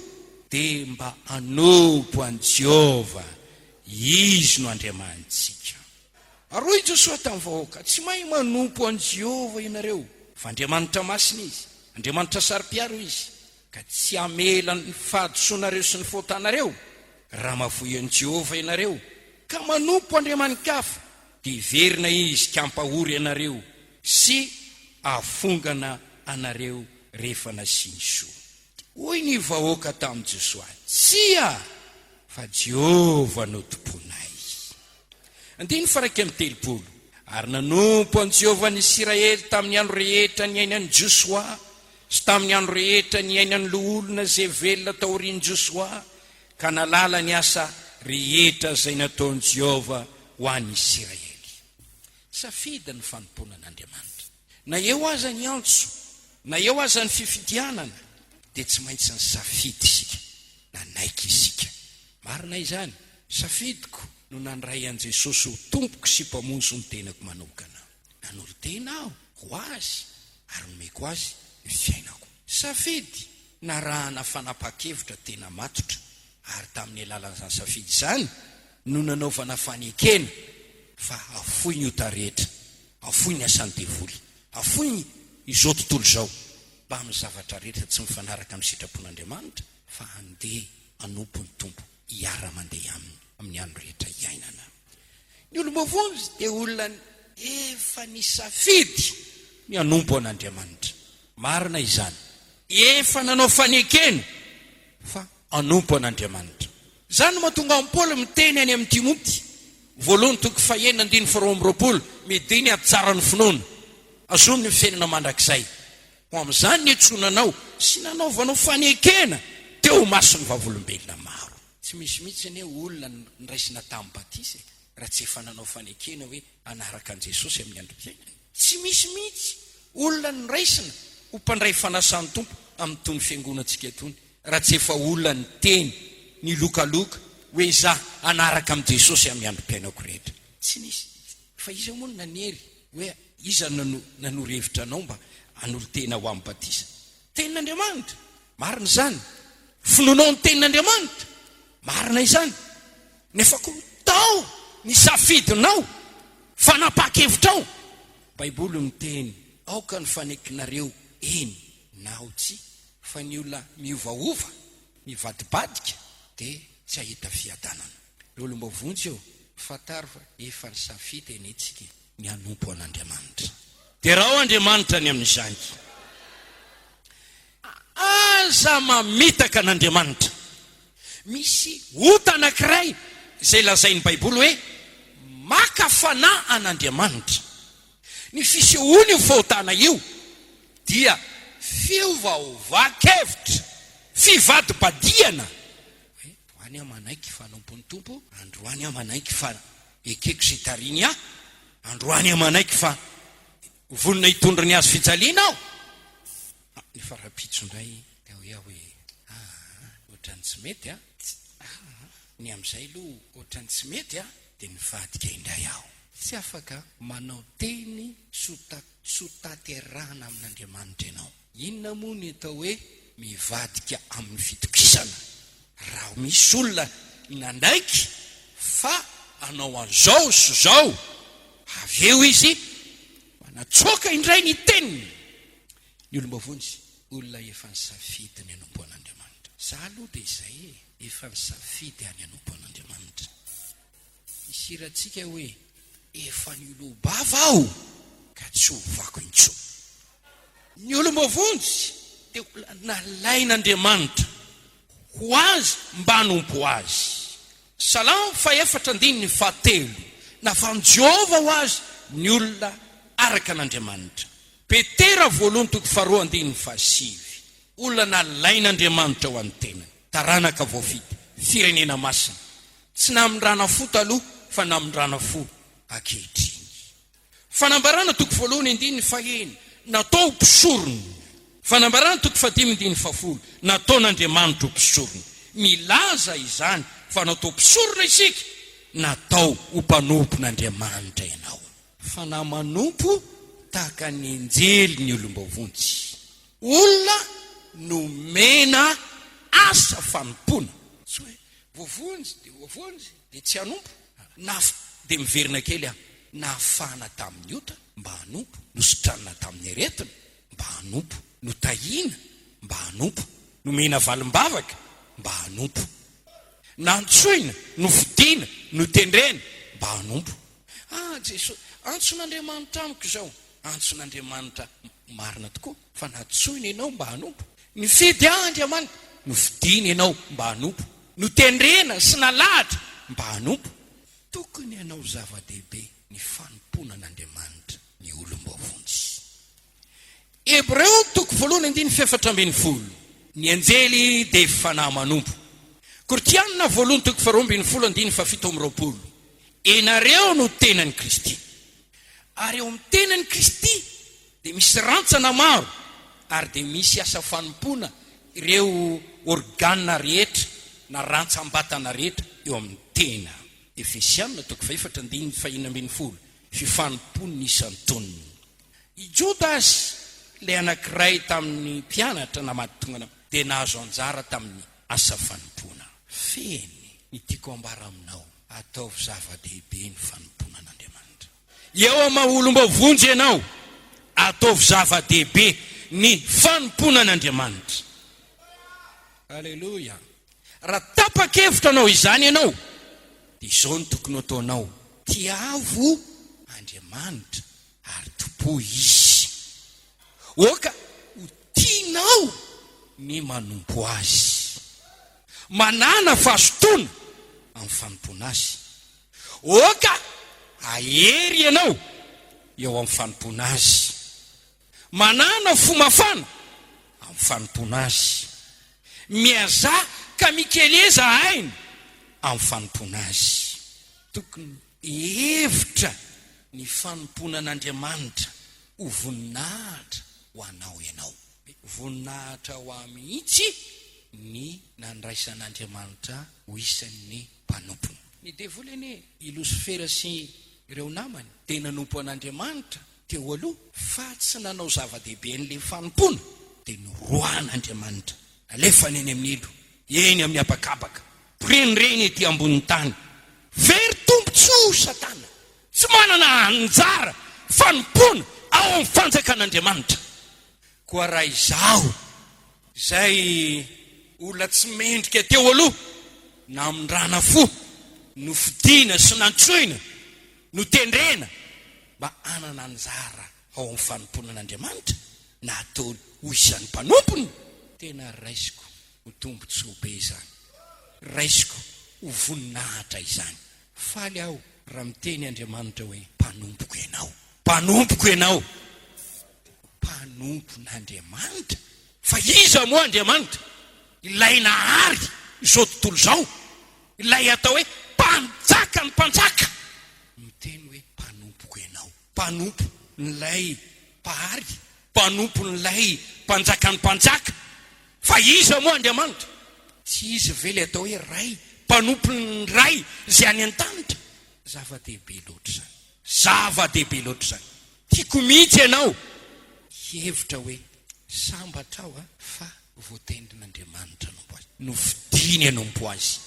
de mba hanompo an'i Jehova, izy no Andriamanitsika. Aroy Joshua tamin'ny vahoaka: tsy mahay manompo an'i Jehova ianareo, fa Andriamanitra masina izy, Andriamanitra sari-piaro izy, ka tsy amela ny fahadisoanareo sy ny fotanareo raha mavoy an'i Jehova ianareo ka manompo andriamanikafa, de iverina izy ka hampahory ianareo sy afongana anareo rehefa nasiny soa. Hoy ny vahoaka tamin'i Joshua: tsia, fa Jehova no tomponay. 9:30 Ary nanompo an'i Jehova ny Israely tamin'ny andro rehetra ny ainan'i Joshua sy tamin'ny andro rehetra ny ainan'ny olona zay velona taorian'i Joshua, ka nalala ny asa rehetra zay nataon'i Jehova ho an'ny Israely. Safidy ny fanompona an'Andriamanitra, na eo aza ny antso, na eo aza ny fifidianana, de tsy maintsy ny safidy isika, na naiky isika. Marina izany, safidiko no nandray an'i Jesosy ho tompoko sy mpamonjy ny tenako manokana. Nanolo tena aho ho azy ary nomeko azy ny fiainako. Safidy na rahana fanapa-kevitra tena matotra, ary tamin'ny alalan'izany safidy zany no nanaovana fanekena fa afoy ny ota rehetra, afoy ny asan'ny devoly, afoy izao tontolo zao, mba amin'ny zavatra rehetra tsy mifanaraka amin'ny sitrapon'Andriamanitra, fa andeha hanompo ny tompo hiara-mandeha amin'ny andro rehetra iainana. Ny olombavonjy dia olona efa ny safidy ny hanompo an'Andriamanitra. Marina izany, efa nanao fanekena fa hanompo an'Andriamanitra. Zany no mahatonga an'i Paoly miteny any amin'ny Timoty 2:9-20 midiny atsara ny finoana, azomy ny fiainana mandrakizay. Ho amin'izany ny etsonanao sy nanaovanao fanekena teo maso ny vavolombelona maro. Tsy misy mihitsy anie olona niraisina tamin'ny batisa raha tsy efa nanao fanekena hoe anaraka an'i Jesosy amin'ny andro fiainana. Tsy misy mihitsy olona niraisina ho mpandray fanasan'ny tompo amin'ny tony fiangonantsika tony raha tsy efa olona ny teny ny lokaloka hoe izaho anaraka amin'i Jesosy amin'ny andro mpiainako rehetra. Tsy nisy, fa iza moa nanery hoe iza nanorevitra anao mba hanolo tena ho amin'ny batisa. Tenin'Andriamanitra, marina izany. Finoanao ny tenin'Andriamanitra, marina izany. Nefa koa tao ny safidinao, fanapa-kevitrao. Baiboly miteny, aoka ny fanekinareo eny na tsy, fa ny olona miovaova, mivadibadika, de tsy ahita fiadanana. Ny olombavonjy eo, fataro fa efa ny safity enetsika ny anompo an'Andriamanitra. Dia raha ao Andriamanitra ny amin'izany, aza mamitaka an'Andriamanitra. Misy ota anankiray izay lazain'ny Baiboly hoe maka fanahy an'Andriamanitra. Ny fisehoany io fahotana io dia fiovaova-kevitra, fivadi-badiana. Hoany aho manaiky fa anompony tompo, androany aho manaiky fa ekeko sy tariny aho, androany aho manaiky fa vonona hitondra ny azo fijaliana aho. Ny farapitso indray dia hoe ohatrany tsy mety ny amin'izay aloha ohatrany tsy mety dia nivadika indray aho. Tsy afaka manao teny sotaterana amin'Andriamanitra ianao. Inona moa ny atao hoe mivadika amin'ny fitokisana? Raha misy olona nandaiky fa anao an'izao sy zao, avy eo izy manatsoaka indray ny teniny. Ny olombavony olona efa nisafidy ny anompo an'Andriamanitra. Za aloha dia izay efa nisafidy any anompo an'Andriamanitra. Isirantsika hoe efa ny olobava aho ka tsy hovako intsony. Ny olombavonjy dia nalain'Andriamanitra ho azy mba hanompo azy. Salamo 4:7 navan'i Jehova ho azy ny olona araka an'Andriamanitra. Petera 2:2-7 olona nalain'Andriamanitra ho an'ny tenany. Taranaka voafity firenena masina, tsy namindrana fo taloha fa namindrana fo ankehitriny. Fanambarana 1:1 natao mpisorony. Fanambarana 5:10 nataon'Andriamanitra ho mpisorony. Milaza izany fa natao mpisorona isika, natao ho mpanompon'Andriamanitra ianao. Fa na manompo tahaka ny anjely ny olombavonjy, olona nomena asa fanompona. Tsy hoe voavonjy dia tsy hanompo. Dia miverina kely aho, nafana tamin'ny ota mba hanompo, nosotranina tamin'ny aretina mba hanompo, notahiana mba hanompo, nomena valim-bavaka mba hanompo, nantsoina, nofidiana, notendrena mba hanompo. Jesosy, antson'Andriamanitra amiko izao. Antson'Andriamanitra marina tokoa, fa natsoina ianao mba hanompo, nifidy Andriamanitra, nofidiana ianao mba hanompo, notendrena sy nalahatra mba hanompo. Tokony ianao zava-dehibe ny fanompona an'Andriamanitra ny olombavonjy. Hebreo 1:4 ny anjely dia fanahy manompo. Kortianina 2:2-7 enareo no tenan'ny Kristy. Ary eo amin'ny tenan'ny Kristy dia misy rantsana maro, ary dia misy asa fanompona ireo organa rehetra na rantsambatana rehetra eo amin'ny tena. Efesianina 4:5-10 fifanompony ny isan-taonany. I Judas ilay anankiray tamin'ny mpianatra namatonga dia nahazo anjara tamin'ny asa fanompona. Feny ny tiako ambara aminao, ataovy zava-dehibe ny fanompona an'Andriamanitra. Eo amin'ny olombavonjy ianao, ataovy zava-dehibe ny fanompona an'Andriamanitra. Aleluia. Raha tapa-kevitra anao izany ianao, dia izao ny tokony ataonao: tiavo Andriamanitra ary topo izy. Oka ho tianao ny manompo azy, manana fahasotoana amin'ny fanompona azy. Oka ahery ianao eo amin'ny fanompona azy, manana fomafana amin'ny fanompona azy, miazà ka mikeleza aina amin'ny fanompona azy. Tokony hevitra ny fanompona an'Andriamanitra ho voninahitra ho anao ianao. Voninahitra ho amihitsy ny nandraisan'Andriamanitra ho isan'ny mpanompony. Ny devoly anie i Losifera sy ireo namany dia nanompo an'Andriamanitra teo aloha, fa tsy nanao zava-dehibe n'ilay fanompona dia norohan'Andriamanitra. Alefany eny amin'ny ilo, eny amin'ny abakabaka, renireny ety ambonin'ny tany. Very tombontsoa Satana, tsy manana anjara fanompona ao amin'ny fanjakan'Andriamanitra. Koa raha izao izay olona tsy mendrika teo aloha, namindrana fo, no fidiana sy nantsoina no tendrena mba anana anjara ao amin'ny fanomponan'Andriamanitra na atao ho isan'ny mpanompony. Tena raisiko ho tombontsoa be izany, raisiko ho voninahitra izany. Faly aho raha miteny Andriamanitra hoe mpanompoko ianao, mpanompoko ianao, mpanompon'Andriamanitra. Fa iza moa Andriamanitra? Ilay nahary izao tontolo izao, ilay atao hoe mpanjaka ny mpanjaka, miteny hoe mpanompoko ianao, mpanompo nylay mpahary, mpanompo nylay mpanjaka ny mpanjaka. Fa iza moa Andriamanitra? Tsy izy ve le atao hoe ray, mpanompo ny ray zay any an-tanitra? Zava-dehibe loatra zany, zava-dehibe loatra zany. Tiako mihitsy ianao hevitra hoe sambatra aho fa voatendrin'Andriamanitra nompo azy, no fidiny anompo azy,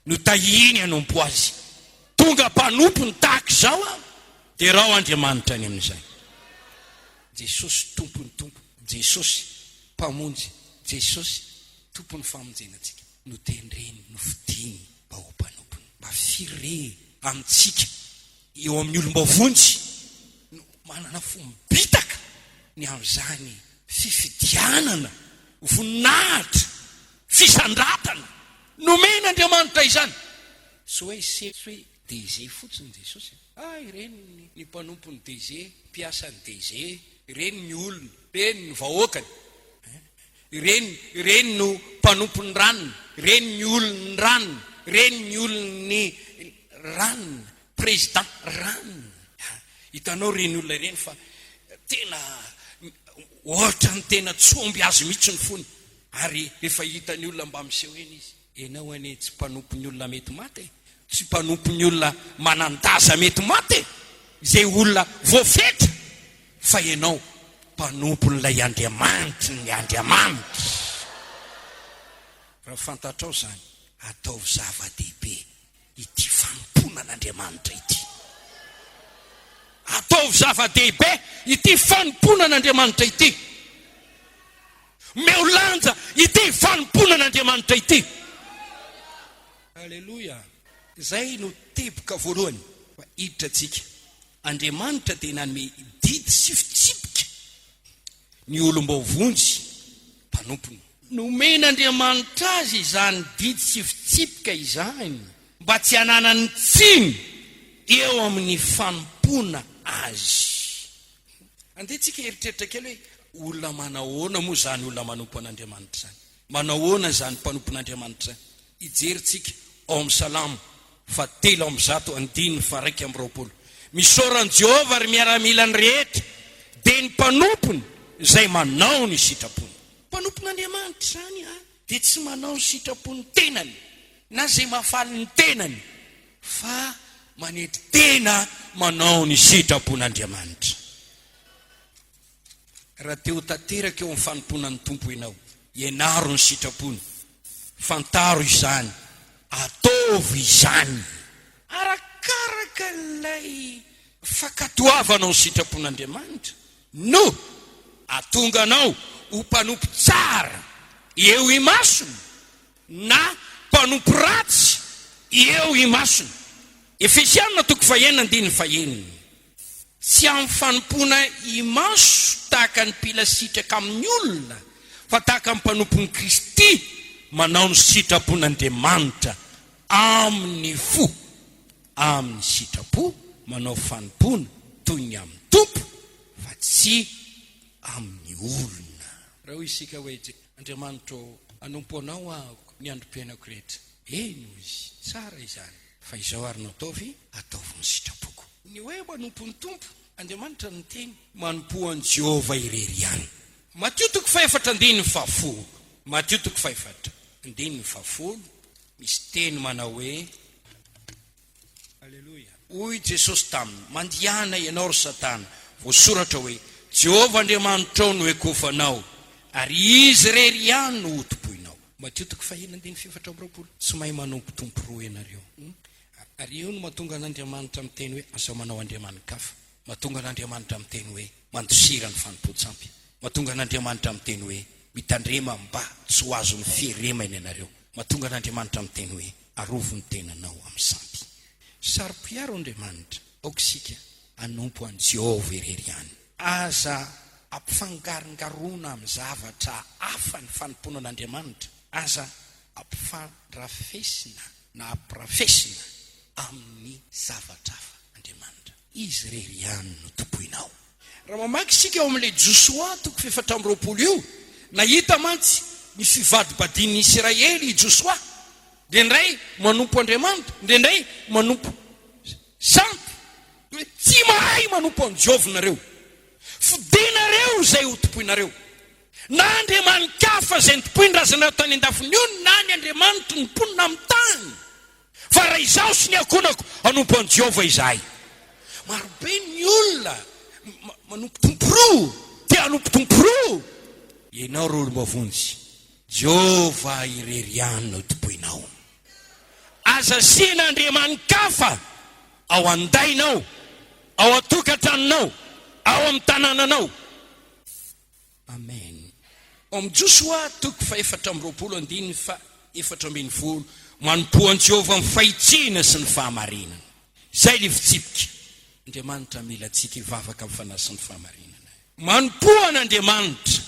no tahiny anompo azy. Tonga mpanompo ny tahaka izao aho dia raha Andriamanitra any amin'izay. Jesosy tompony tompo, Jesosy mpamonjy, Jesosy tompony famonjenantsika, no tendreny, no fidiny mba ho mpanompony, mba fire amintsika eo amin'ny olombavonjy no manana fombitaka ny amin'izany fifidianana, voninahitra, fisandratana nomen'Andriamanitra izany. So hoe hoe DG fotsiny Jesosy. Ireny ny mpanompony DG, mpiasan'ny DG, ireny ny olona, ireny ny vahoakany, ireny no mpanompony ranony, ireny ny olony ranony, ireny ny olony ranony, président ranony. Hitanao ireny olona ireny fa tena ohatra ny tena tsomby azy mihitsy ny fony. Ary efa hitany olona mba miseho eny izy, enao ane tsy mpanompony olona mety maty, tsy mpanompony olona manandaza mety maty, zay olona voafetra, fa enao mpanompon'ilay Andriamanitra, ny Andriamanitra. Raha fantatrao zany, atao zava-dehibe ity fanomponan'Andriamanitra ity. Atao zava-dehibe ity fanomponan'Andriamanitra ity. Meolanja ity fanomponan'Andriamanitra ity. Alleluia. Zay no teboka voalohany fa hiditra tsika. Andriamanitra dia nanome didy sy fitsipika ny olombavonjy mpanompony. Nomen'Andriamanitra azy izany didy sy fitsipika izany mba tsy hananany tsiny eo amin'ny fanompona azy. Andetsika eritreritra kely hoe olona manahoana moa zany olona manompo an'Andriamanitra zany, manahoana zany mpanompon'Andriamanitra zany? Ijeritsika ao amin'ny Salamo 3:1-2. Misaoran'i Jehova ary miaramila ny rehetra, dia ny mpanompony zay manao ny sitrapony. Mpanompon'Andriamanitra zany dia tsy manao ny sitrapony tenany na zay mahafaly ny tenany, fa manety tena manao ny sitrapon'Andriamanitra. Raha teo tanteraka eo amin'ny fanomponan'ny tompo ianao, ianaro ny sitrapony, fantaro izany, ataovy izany arakaraka ilay fakatoavanao ny sitrapon'Andriamanitra, no atonganao ho mpanompo tsara eo imasony na mpanompo ratsy eo imasony. Efesianina 4:1-5. Tsy amin'ny fanompona imaso tahaka ny mpila sitraka amin'ny olona, fa tahaka ny mpanompon'i Kristy manao ny sitrapon'Andriamanitra amin'ny fo, amin'ny sitrapo manao fanompona toy ny amin'ny tompo, fa tsy amin'ny olona. Raha hoy isika hoe Andriamanitra anompo anao ahako ny androm-piainako rehetra, eno izy, tsara izany, fa izao ary no ataovy, ataovy ny sitrapoko. Ny hoe manompo ny tompo, Andriamanitra ny teny manompo an'i Jehova irery ihany. Matthieu 4:1-4. Matthieu 4:1-4 misy teny manao hoe, alleluia, hoy Jesosy taminy, mandihana ianao ry Satana, voasoratra hoe Jehova Andriamanitrao no ekofanao, ary izy rery ihany no hotopoinao. Matthieu 4:1-4. Tsy mahay manompo tompo roa ianareo. Ary io no mahatonga an'Andriamanitra miteny hoe aza manao andriamanikafa, mahatonga an'Andriamanitra miteny hoe mandosira ny fanompo-tsampy, mahatonga an'Andriamanitra miteny hoe mitandrema mba tsy ho azo ny fieremana ianareo, mahatonga an'Andriamanitra miteny hoe arovo ny tenanao amin'ny sampy. Sarom-piaro Andriamanitra aokisika anompo an Jehova irery ihany. Aza ampifangarongarona amin'ny zavatra hafa ny fanompoana an'Andriamanitra. Aza ampifandrafesina na ampirafesina amin'ny zavatra hafa Andriamanitra. Izy irery ihany no tompoinao. Raha mamaky isika ao amin'ilay Josoa 4:20 io, nahita mantsy ny fivadibadin'ny Israely i Josoa. Ndray manompo Andriamanitra, ndray manompo sampy. Tsy mahay manompo an Jehova nareo. Fidinareo zay ho tompoinareo. Na Andriamanikafa zay tompoin-drazanareo tany an-dafiny io, na ny Andriamanitra ny mponina amin'ny tany. Fa raha izaho sy ny akonako hanompo an Jehova izahay. Marobe ny olona manompo tomporo, dia hanompo tomporo. Ianao ro olo-mavonjy, Jehova irery ihany no tompoinao. Aza sina Andriamanikafa ao andainao, ao atokantranonao, ao amin'ny tanànanao. Amen. Om Josoa 4:20 manompo an Jehova amin'ny fahitsina sy ny fahamarinana. Zay le fitsipika. Andriamanitra mila antsika hivavaka amin'ny fanahy sy ny fahamarinana. Manompo an'Andriamanitra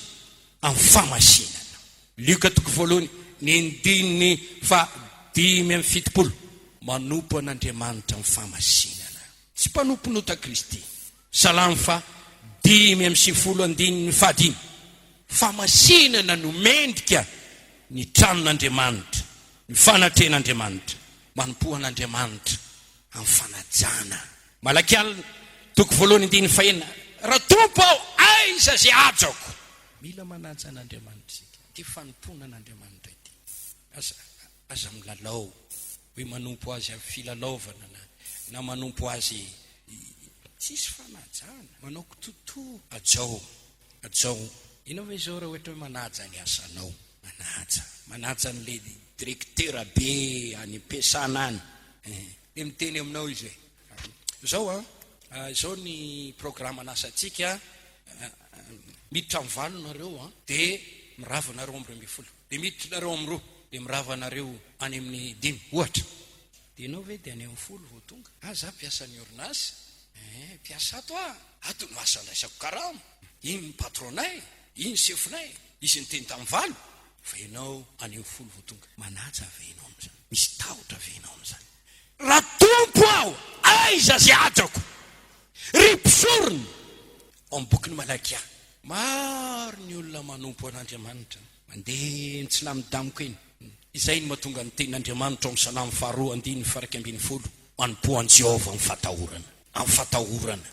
amin'ny famasinana. Luka 1:5 manompo an'Andriamanitra amin'ny famasinana. Tsy mpanomponota Kristy. Salamo 5:5 famasinana no mendrika ny tranon'Andriamanitra, ny fanatren'Andriamanitra. Manompo an'Andriamanitra amin'ny fanajana. Malakial 2:1 raha tompo aho, aiza zay ajako. Mila manaja an'Andriamanitra sika. Ty fanompona an'Andriamanitra ity. Aza milalao hoe manompo azy amin'ny filalaovana na manompo azy tsisy fanajana. Manao kitoto ajao. Inao ve zao raha ohatra hoe manaja ny asanao? Manaja n'le direktera be any am-piasana any. Dia miteny aminao izy hoe zao zao ny programme anasantsika, miditra amin'ny valo nareo dia mirava nareo amin'ny 12, dia miditra nareo amin'ny 2, dia mirava nareo any amin'ny 5 ohatra. Dia ianao ve dia any amin'ny 10 vao tonga? Za piasa ny orinasa. Piasa ato no asandraisako karama. Iny ny patronay, iny sefonay, izy nyteny tamin'ny valo. Fa ianao any amin'ny 10 vao tonga. Manaja venao amin'izany. Misy tahotra venao amin'izany. Raha tompo aho, aiza zay ajako. Ripisorony ao amin'ny boky ny Malakia. Maro ny olona manompo an'Andriamanitra, mandeha tsy lamidamiko eny. Izay no mahatonga ny tenin'Andriamanitra ao amin'ny Salamo 2:20 manompo an Jehova amin'ny fatahorana.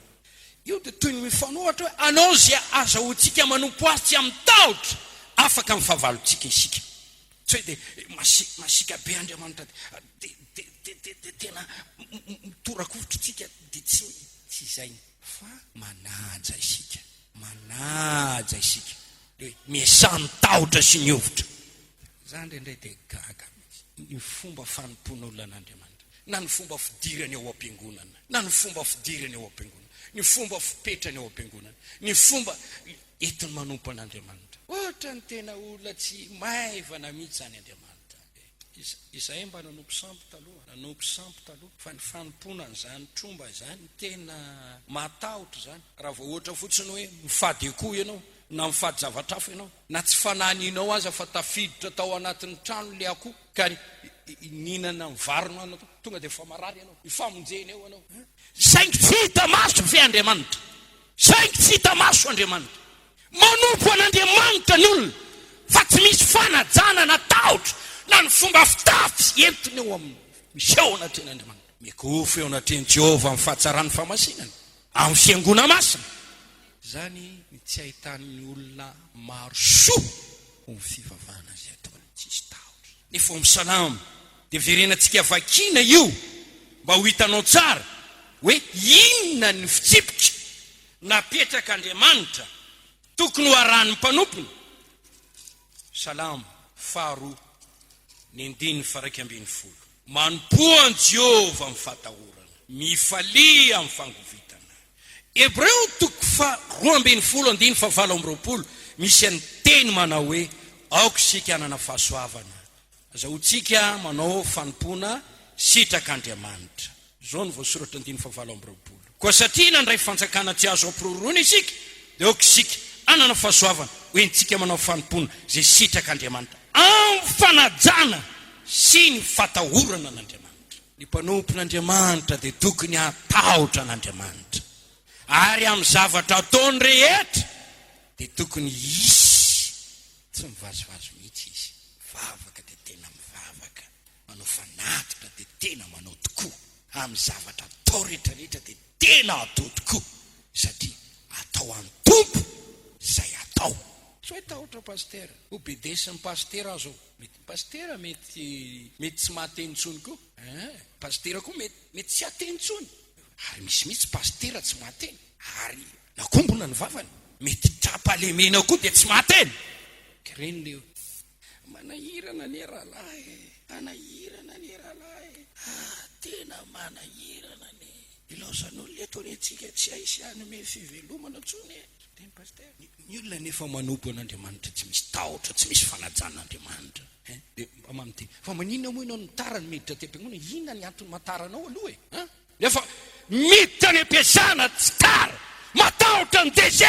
Io dia toy ny mifanohatra hoe anao zay azahoantsika manompo azy tsy amin'ny tahotra, afaka amin'ny fahavalontsika isika. Tsy hoe dia masika be Andriamanitra dia tena mitorakovotritsika dia tsy izay, fa manaja isika. Dia miasany tahotra sy ny hevitra. Zany indray dia gaga ny fomba fanompon'olona an'Andriamanitra, na ny fomba fidirany ao am-piangonana, na ny fomba fidirany ao am-piangonana, ny fomba fipetrany ao am-piangonana, ny fomba entiny manompo an'Andriamanitra. Ohatra ny tena olona tsy maivana mihitsy zany Andriamanitra. Izahay mba nanompo sampy taloha, fa ny fanomponana zany tromba zany tena matahotra zany. Raha vao ohatra fotsiny hoe mifady akoho ianao, na mifady zavatra hafa ianao, na tsy fananinao aza fa tafiditra tao anatin'ny trano le akoho ka ninana ny varona anao, tonga dia famarary ianao, ifamonjeny eo anao. Saingy tsy hita maso ve Andriamanitra? Saingy tsy hita maso Andriamanitra. Manompo an'Andriamanitra ny olona, fa tsy misy fanajana na tahotra na ny fomba fitafy entiny eo amin'ny misy eo anatren'Andriamanitra. Mikofo eo anatren'i Jehova amin'ny fahatsarany famasinana, amin'ny fiangona masina. Zany tsy ahitan'ny olona maro soa amin'ny fivavahana zay ataony, tsisy tahotra. Nefa amin'ny Salamo dia verenantsika vakiana io mba ho hitanao tsara hoe inona ny fitsipika napetraka Andriamanitra tokony ho arahan'ny mpanompony. Salamo 2:9 manompo an Jehova amin'ny fatahorana, mifalia amin'ny fangovitana. Hebreo 2:20 misy ny teny manao hoe aoka isika hanana fahasoavana, azahoantsika manao fanompona sitrak'Andriamanitra. zao ny voasoratra andiny favalo am'roapolo. Koa satria nandray fanjakana tsy azo ampiroroana isika dia oka isika anana fahasoavana hoentsika manao fanompona zay sitrak'Andriamanitra amin'ny fanajana sy ny fatahorana an'Andriamanitra. Ny mpanompon'Andriamanitra dia tokony hatahotra an'Andriamanitra ary amin'ny zavatra ataony rehetra dia tokony isy tsy mivazovazo mihitsy izy. Mivavaka dia tena mivavaka, manao fanatitra dia tena manao tokoa, amin'ny zavatra atao rehetrarehetra dia tena atao tokoa, satria atao amin'ny tompo izay atao. So atahotra pastera, obedesin'ny pastera azo. Mety pastera mety tsy mahateny intsony koa. Pastera koa mety tsy hateny intsony. Ary misy pastera tsy mahateny. Ary nakombona ny vavany. Mety trapalemena koa dia tsy mahateny. Kireny leo. Manahirana ny rahalahy. Manahirana ny rahalahy. Tena manahirana ny. Ilaozan'olona eto antsika tsy aisy hanome fivelomana intsony. Teny pastera. Ny olona nefa manompo an'Andriamanitra tsy misy tahotra, tsy misy fanajan'Andriamanitra. Dia mamamity. Fa maninona moa ianao mitara ny miditra tem-piangonana? Inona ny antony mataranao aloha e? Nefa miditra ny ampiasana tsy tara, matahotra ny DG,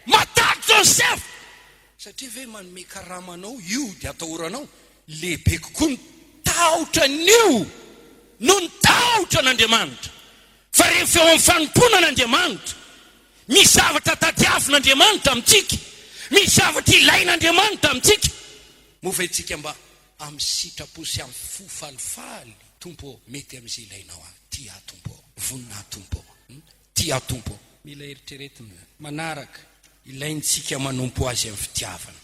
matahotra ny chef. Satria ve manome karamanao io dia atahoranao lehibe kokoa ny tahotra n'io no ny tahotra n'Andriamanitra. Fa rehefa eo amin'ny fanompona n'Andriamanitra, misy zavatra tadiavin'Andriamanitra amintsika, misy zavatra ilain'Andriamanitra amintsika. Mofa itsika mba amin'ny sitrapo sy amin'ny fo falifaly. Tompo, mety amin'izay ilainao ahy. Tia tompo, vonina tompo, tia tompo. Mila eritreretina manaraka ilaintsika manompo azy amin'ny fitiavana.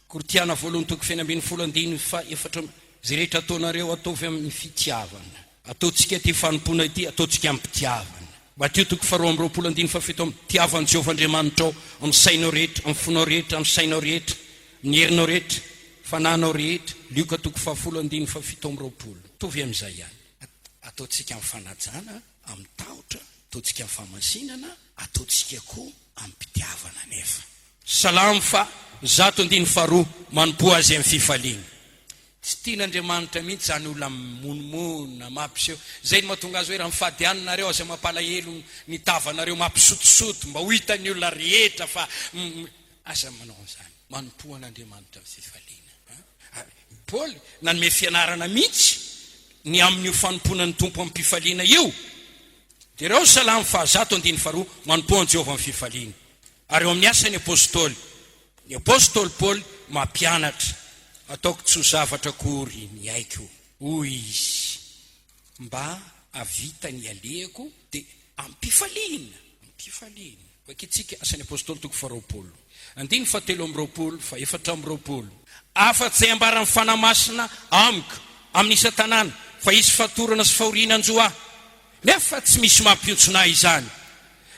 Kortiana voalohany toko feno ambin'ny folo andiny fa efatra zay rehetra ataonareo ataovy amin'ny fitiavana. Ataontsika ty fanompona ity, ataontsika amin'ny fitiavana. Mateo toko faharoa amby roapolo andiny fafito amin'ny tiavan'i Jehovah Andriamanitra ao, amin'ny sainao rehetra, amin'ny fonao rehetra, amin'ny sainao rehetra, amin'ny herinao rehetra, fananao rehetra. Lioka toko fahafolo andiny fafito amby roapolo. Tovy amin'izay ihany. Ataontsika amin'ny fanajana, amin'ny tahotra, ataontsika amin'ny famasinana, ataontsika koa amin'ny mpitiavana nefa. Salamo fa 112 manompo azy amin'ny fifaliana. Tsy tian'Andriamanitra mihitsy zany olona monimona, mampiseho. Zay ny mahatonga azy hoe raha mifadiananareo aza mampalahelo ny tavanareo, mampisotosoto mba ho hitan'ny olona rehetra fa asa manao an'izany. Manompo an'Andriamanitra amin'ny fifaliana. Paoly nanome fianarana mihitsy ny amin'io fanomponan'ny tompo amin'ny mpifaliana io. Dia ireo salamo fa 112 manompo an'i Jehovah amin'ny fifaliana. Ary eo amin'ny asany apôstôly, ny apôstôly Paoly mampianatra. Ataoko tsy ho zavatra kory ny aiko hoy izy mba avita ny alehako dia ampifaliana. Vakitsika asany apôstôly toko faharoapolo andiny fahatelo amby roapolo fa efatra amby roapolo. Afa-tsy izay ambaran'ny fanamasina amiko amin'ny isa tanàna fa isy fatorana sy fahoriana anjoa nefa tsy misy mampiontsona izany.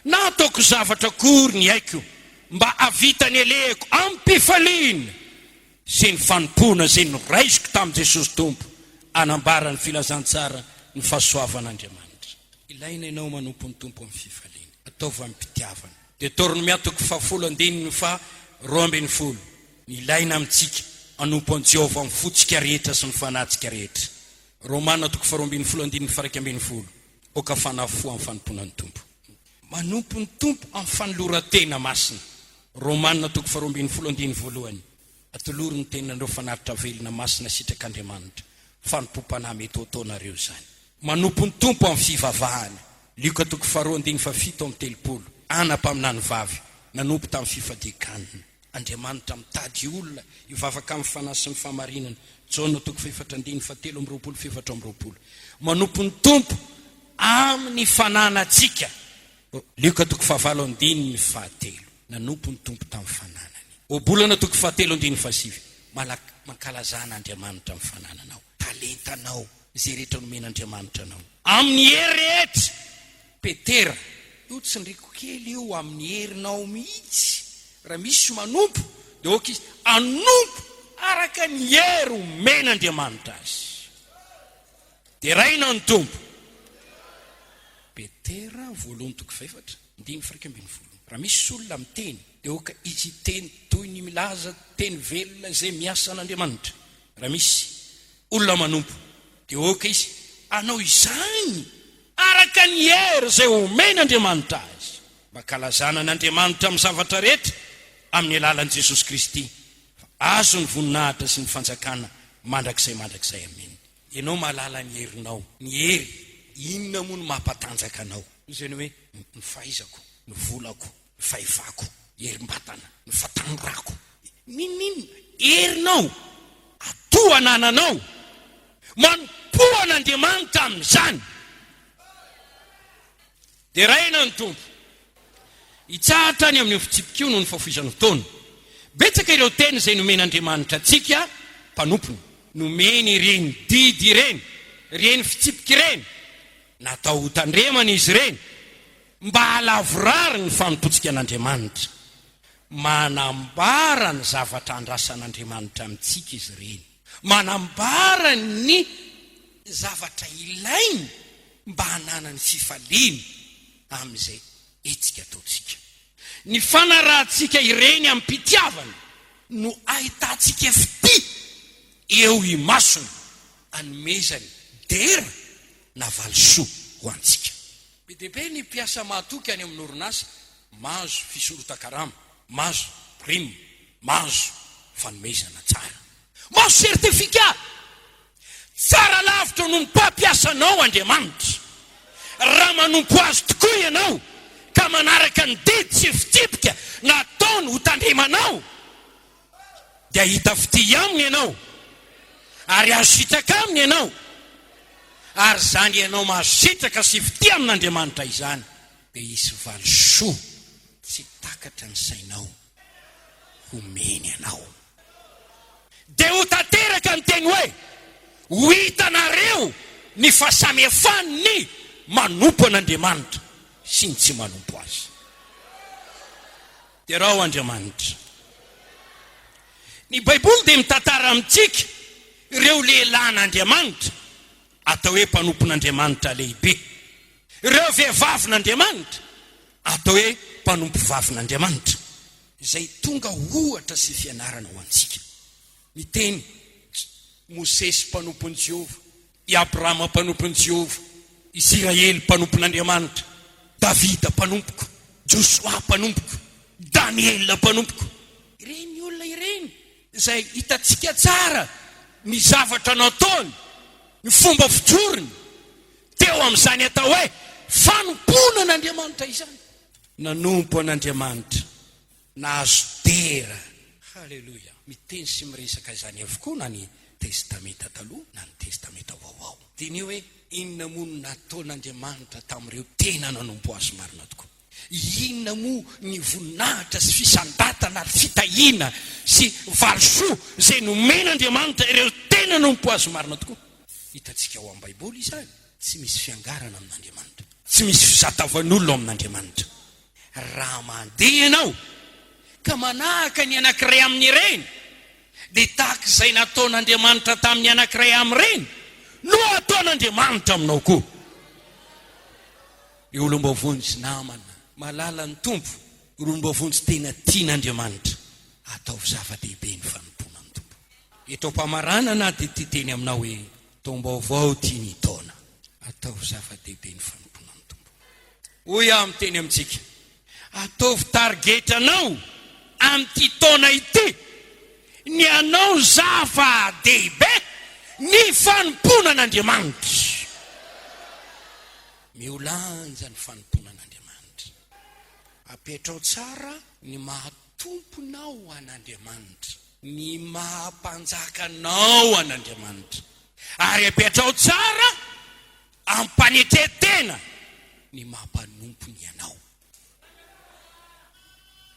Na ataoko zavatra kory ny aiko mba avita ny alehako ampifaliana sy ny fanompona zay noraisiko tamin'i Jesosy Tompo anambara ny filazantsara ny fahasoavan'Andriamanitra. Ilaina ianao manompo ny tompo amin'ny fifaliana. Ataovy amin'ny mpitiavana. Dia Toromia toko fahafolo andininy fa 12. Ilaina amintsika anompo an'i Jehovah amin'ny fotsika rehetra sy ny fanatsika rehetra. Romana toko faharoa ambin'ny folo andininy fa 2:10. Oka fanafo amin'ny fanomponan'ny tompo. Manompo ny tompo amin'ny fanoloran-tena masina. Romana toko faharoa ambin'ny folo andininy voalohany. Atoloro ny tenandreo fanaritra velona masina sitrak'Andriamanitra. Fanompo-panahy mety ho ataonareo zany. Manompo ny tompo amin'ny fivavahana. Lioka toko faharoa andiny fa 7 amby 30. Anam-paminany vavy nanompo tamin'ny fifadikanina. Andriamanitra mitady olona hivavaka amin'ny fanahy sy ny fahamarinana. Jona toko 4 fa 7 amby 20 4 amby 20. Manompo ny tompo amin'ny fananantsika. Lioka toko 9 fa 3. Nanompo ny tompo tamin'ny fananany. Obolana toko 7 fa 7. Mankalazana Andriamanitra amin'ny fanananao, talentanao, zay rehetra nomen'Andriamanitra anao. Amin'ny hery rehetra. Petera, io tsy ndriko kely io amin'ny herinao mihitsy. Raha misy manompo, dia oka izy anompo araka ny hery omen'Andriamanitra azy. Dia raina ny tompo. Petera voalohany toko 4:12. Raha misy olona miteny, dia oka izy teny toy ny milaza teny velona zay miasa an'Andriamanitra. Raha misy olona manompo, dia oka izy anao izany araka ny hery zay omen'Andriamanitra azy makalazana n'Andriamanitra amin'ny zavatra rehetra amin'ny alalan'i Jesosy Kristy. Azo ny voninahitra sy ny fanjakana mandrakizay aminy. Ianao mahalala ny herinao. Ny hery inona moa no mampatanjaka anao? Izany hoe ny fahaizako, ny volako, ny fahefako, herim-batana, ny fatanjako. Ninona herinao atohanananao manompoana Andriamanitra amin'izany. Dia raina ny tompo hitsahatra ny amin'ny fitsipikio noho ny fahafoizan'ny fotoana. Betsaka ireo teny izay nomen'Andriamanitra antsika mpanompony, nomeny ireny didy ireny, ireny fitsipika ireny, natao ho tandremana izy ireny mba halavorary ny fanototsika an'Andriamanitra. Manambara ny zavatra andrasan'Andriamanitra amintsika izy ireny, manambara ny zavatra ilainy mba hananany fifaliana amin'izay etsika ataotsika. Ny fanarahantsika ireny amin'ny mpitiavana no ahitantsika fity eo imasony anomezany dera na valisoa ho antsika. Be dia be ny mpiasa mahatoky any amin'ny orinasa, mahazo fisorota-karama, mahazo prime, mahazo fanomezana tsara, mahazo sertifika. Tsara lavitra no mpampiasanao Andriamanitra. Raha manompo azy tokoa ianao ka manaraka ny didy sy fitsipika nataony ho tandremanao, dia hita fity aminy ianao ary azo sitraka aminy ianao. Ary zany ianao mahasitraka sy fity amin'Andriamanitra izany, dia hisy valisoa tsy takatra ny sainao homeny ianao. Dia ho tanteraka ny teny hoe ho hitanareo ny fahasamihafany manompo an'Andriamanitra sy ny tsy manompo azy. Dia raha Andriamanitra, ny Baiboly dia mitantara amintsika ireo lehilahin'Andriamanitra atao hoe mpanompon'Andriamanitra lehibe, ireo vehivavin'Andriamanitra atao hoe mpanompo vavin'Andriamanitra, izay tonga ohatra sy fianarana ho antsika. Miteny Mosesy mpanompon'i Jehova, i Abrahama mpanompon'i Jehova, Israely mpanompon'Andriamanitra, Davida mpanompoko, Josua mpanompoko, Daniela mpanompoko. Ireny olona ireny izay hitantsika tsara ny zavatra nataony, ny fomba fijorony teo amin'izany atao hoe fanompona an'Andriamanitra izany. Nanompo an'Andriamanitra, nahazo dera. Halleluja. Miteny sy miresaka izany avokoa na ny testamenta taloha na ny testamenta vaovao. Dia ny hoe inona moa no nataon'Andriamanitra tamin'ireo tena nanompo azy marina tokoa? Inona moa ny voninahitra sy fisandatana, fitahiana sy valisoa izay nomen'Andriamanitra ireo tena nanompo azy marina tokoa? Hitantsika ao amin'ny Baiboly izany. Tsy misy fiangarana amin'Andriamanitra, tsy misy fizatavan'olona amin'Andriamanitra. Raha mandeha ianao ka manahaka ny anankiray amin'ireny, dia tahaka izay nataon'Andriamanitra tamin'ny anankiray amin'ireny no ataon'Andriamanitra aminao koa. Ny olom-bavony sy namana malala ny tompo, olom-bavony sy tena tian'Andriamanitra, ataovy zava-dehibe ny fanompona ny tompo. Eto am-pamarana na dia titeny aminao hoe taom-baovao tia ny taona, ataovy zava-dehibe ny fanompona ny tompo. Hoy aho miteny amintsika, ataovy targetranao amin'ity taona ity ny anao zava-dehibe ny fanompona an'Andriamanitra. Miolanja ny fanompona an'Andriamanitra. Apetrao tsara ny mahatomponao an'Andriamanitra, ny mahampanjakanao an'Andriamanitra, ary apetrao tsara ampanetretena ny mampanompony ianao.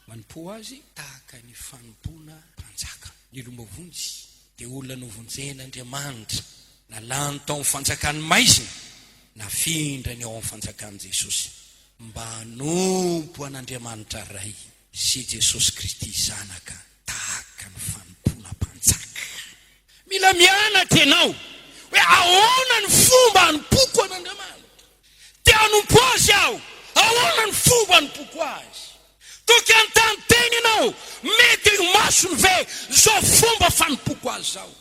Manompo azy tahaka ny fanompona mpanjaka. Ny lombavonjy dia olona novonjen'Andriamanitra, nalany tao amin'ny fanjakany maizina, nafindrany ao amin'ny fanjakan'i Jesosy, mba hanompo an'Andriamanitra ray sy Jesosy Kristy zanaka tahaka ny fanompona mpanjaka. Mila mianatra ianao hoe ahoana ny fomba hanompoko an'Andriamanitra. Te hanompo azy aho, ahoana ny fomba hanompoko azy? Toky an-tany teny ianao, mety io masony ve zao fomba fanompoko azy zao.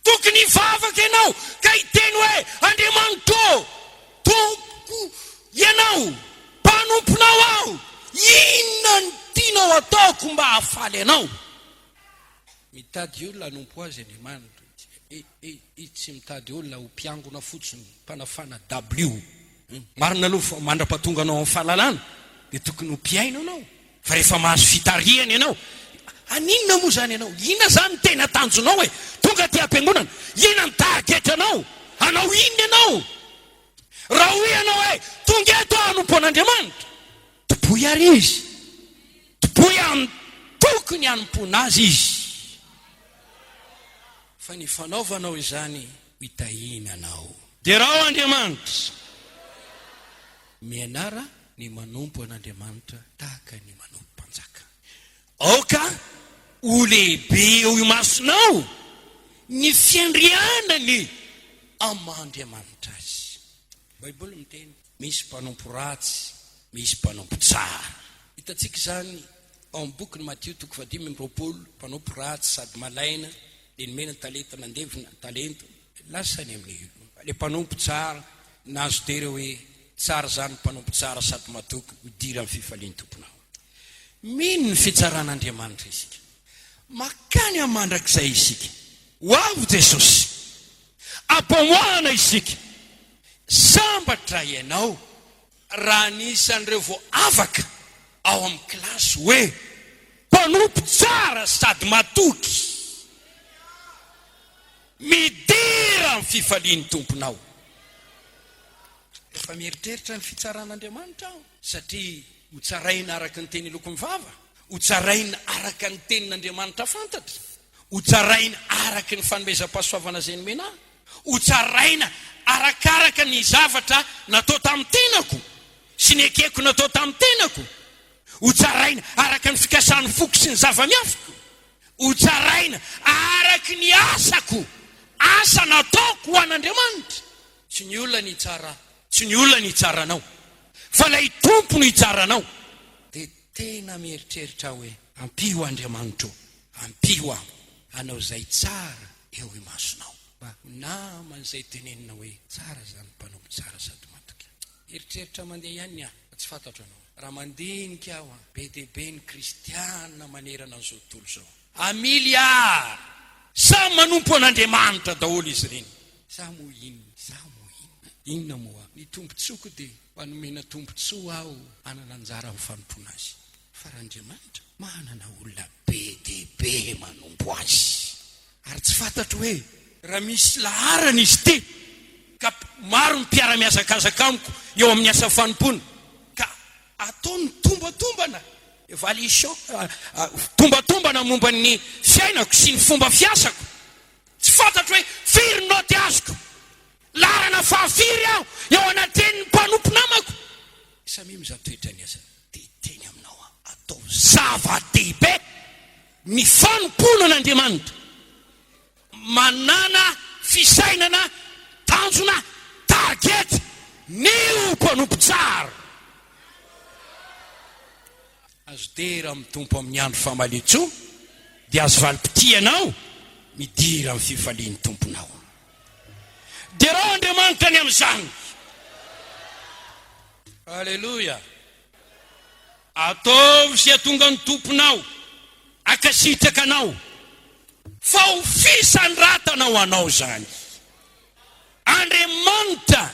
Tokony hivavaka ianao ka hiteny hoe Andriamanitra, tompoko aho, mpanomponao aho, inona ny tianao ataoko mba hahafaly anao? Mitady olona hanompo azy Andriamanitra. Tsy mitady olona ho mpiangona fotsiny mpanafana W. Marina aloha mandra-pahatonga anao amin'ny fahalalana dia tokony ho mpiaino anao. Fa rehefa mahazo fitariany ianao, aninona moa zany ianao? Inona zany ny tena tanjonao e? Tonga ty am-piangonana, inona ny targetranao? Anao inona ianao? Raha hoy ianao hoe tonga eto hanompo an'Andriamanitra, toboy ary izy, toboy amin'ny tokony hanompona azy izy. Fa ny fanaovanao izany hitahina anao. Dia raha Andriamanitra mianara ny manompo an'Andriamanitra tahaka ny manompo mpanjaka. Aoka ho lehibe eo imasonao ny fiandrianany amin'Andriamanitra azy. Baiboly miteny misy mpanompo ratsy, misy mpanompo tsara. Hitantsika izany ao amin'ny boky ny Matthieu 5:20, mpanompo ratsy sady malaina, dia nomena ny talenta nandevina talenta, lasany amin'ny le mpanompo tsara nazo tera hoe tsara zany mpanompo tsara sady matoky hodira amin'ny fifalian'ny tomponao. Mino ny fitsaran'Andriamanitra isika, makany amandrakizay isika. Ho avy Jesosy, ampamoahana isika, sambatra ianao raha nisan'ireo vao afaka ao amin'ny kilasy hoe mpanompo tsara sady matoky, midira amin'ny fifalian'ny tomponao. Efa mieritreritra ny fitsaran'Andriamanitra aho, satria ho tsaraina araka ny teny lokon'ny vava, ho tsaraina araka ny tenin'Andriamanitra fantatra, ho tsaraina araka ny fanomezam-pahasoavana zay nomena, ho tsaraina arakaraka ny zavatra natao tamin'ny tenako sy ny ekeko natao tamin'ny tenako, ho tsaraina araka ny fikasan'ny foko sy ny zava-miafiko, ho tsaraina araka ny asako, asa nataoko ho an'Andriamanitra. Tsy ny olona ny tsara, tsy ny olona ny tsaranao, fa lay tompo ny tsaranao. Dia tena mieritreritra hoe ampio Andriamanitra, ampio aho anao zay tsara eo imasonao, mba ho naman'izay tenenina hoe tsara zany mpanompo tsara sady matoky. Eritreritra mandeha ihany aho, tsy fantatro anao. Raha mandinika aho be dia be ny kristiana manerana an'izao tontolo zao, amiliary samy manompo an'Andriamanitra daholo izy ireny. Sa mo inona moa ny tompontsoko dia manomena tompontsoa aho anana anjara amin'ny fanompona azy. Fa raha Andriamanitra manana olona be dia be manompo azy, ary tsy fantatro hoe raha misy laharana izy ty ka maro mpiara-miazakazaka amiko eo amin'ny asa fanompona ka ataony tombatombana evaluation, tombatombana momba ny fiainako sy ny fomba fiasako, tsy fantatro hoe firy noty azoko, larana fahafiry aho eo anatin'ny mpanompo namako. Samy mizatoetra ny asa dia teny aminao aho, atao zava-dehibe ny fanompona an'Andriamanitra, manana fisainana tanjona target ny mpanompo tsara. Azo tera amin'ny tompo amin'ny andro famalitso, dia azo valim-pity anao midira amin'ny fifalian'ny tomponao. Dia raha Andriamanitra ny amin'izany, alleluia, ataovy sy atonga ny tomponao akasitraka anao, fa ho fisany ratanao anao zany. Andriamanitra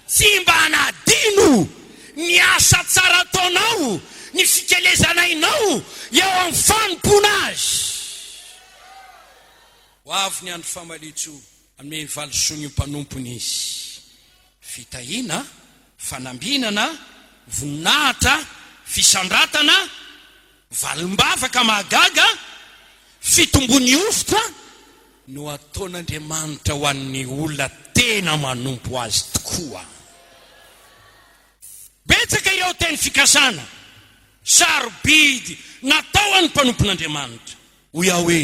tsy mba hanadino ny asa tsara ataonao, ny fikelezanainao eo amin'ny fanompona azy. Ho avy ny andro famalitso amin'ny valisoa ny mpanompony izy, fitahiana, fanambinana, voninahitra, fisandratana, valimbavaka mahagaga, fitombony ositra no ataon'Andriamanitra ho an'ny olona tena manompo azy tokoa. Betsaka ireo teny fikasana sarobidy natao an'ny mpanompon'Andriamanitra, hoy aho hoe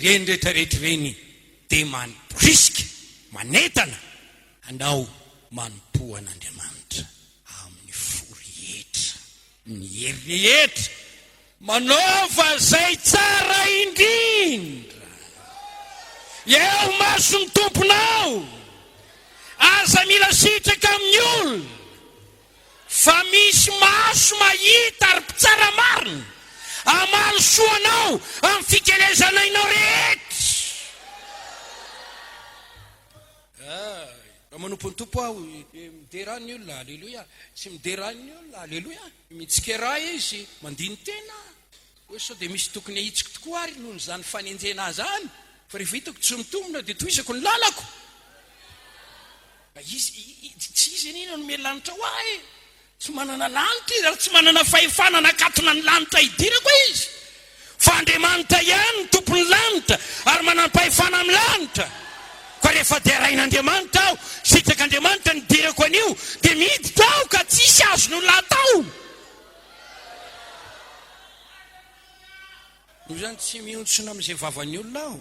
reny rehetrarehetra reny dia maniporisika manetana anao manompo an'Andriamanitra amin'ny fo-rehetra, ny hery-rehetra, manaova zay tsara indrindra eo mason'ny tomponao. Aza mila sitraka amin'ny olona fa misy maso mahita ary mpitsara marina amalo soanao amin'ny fikelezanainao rehetra. Raha manompo ny tompo aho miderany olona, alleloia, tsy miderany olona, alleloia, mitsikera izy mandiny tena hoe sao dia misy tokony ahitsiko tokoa ary noho n'izany fanenjena zany, fa rehefa hitako tsy mitombona dia toizako ny lalako. Tsy izy anina no melanitra ho ahy, tsy manana lanitra izy, tsy manana fahefana nakatona ny lanitra hidirako izy, fa Andriamanitra ihany ny tompony lanitra ary manana fahefana amin'ny lanitra. Ka rehefa derain'Andriamanitra aho, sitraka-Andriamanitra ny dirako an'io, dia miditra aho ka tsisy azon'olona atao. Noho izany tsy miontsona amin'izay vavan'ny olona aho,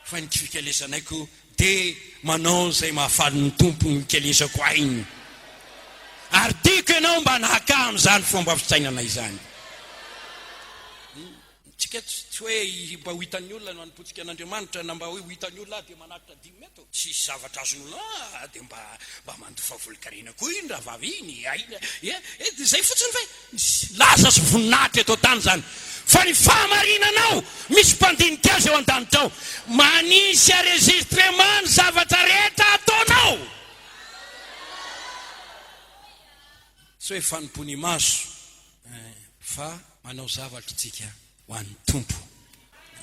fa ny fikelezanaiko dia manao izay mahafaly ny tompo ny kelezako ainy. Ary tiako ianao mba nahaka amin'izany fomba fitsainana izany. Tsika tsy hoe mba ho hitan'ny olona no anompontsika an'Andriamanitra na mba hoe ho hitan'ny olona dia manaritra 10 metro. Tsy zavatra azon'olona dia mba mandofa volikariana koa iny raha vavy iny. Izay fotsiny fa laza sy voninahitra eto tany zany. Fa ny fahamarinanao misy mpandinika azy eo an-danitra ao, manisy enregistrement ny zavatra rehetra ataonao. Tsy hoe fanompony maso, fa manao zavatra tsika ho an'ny tompo,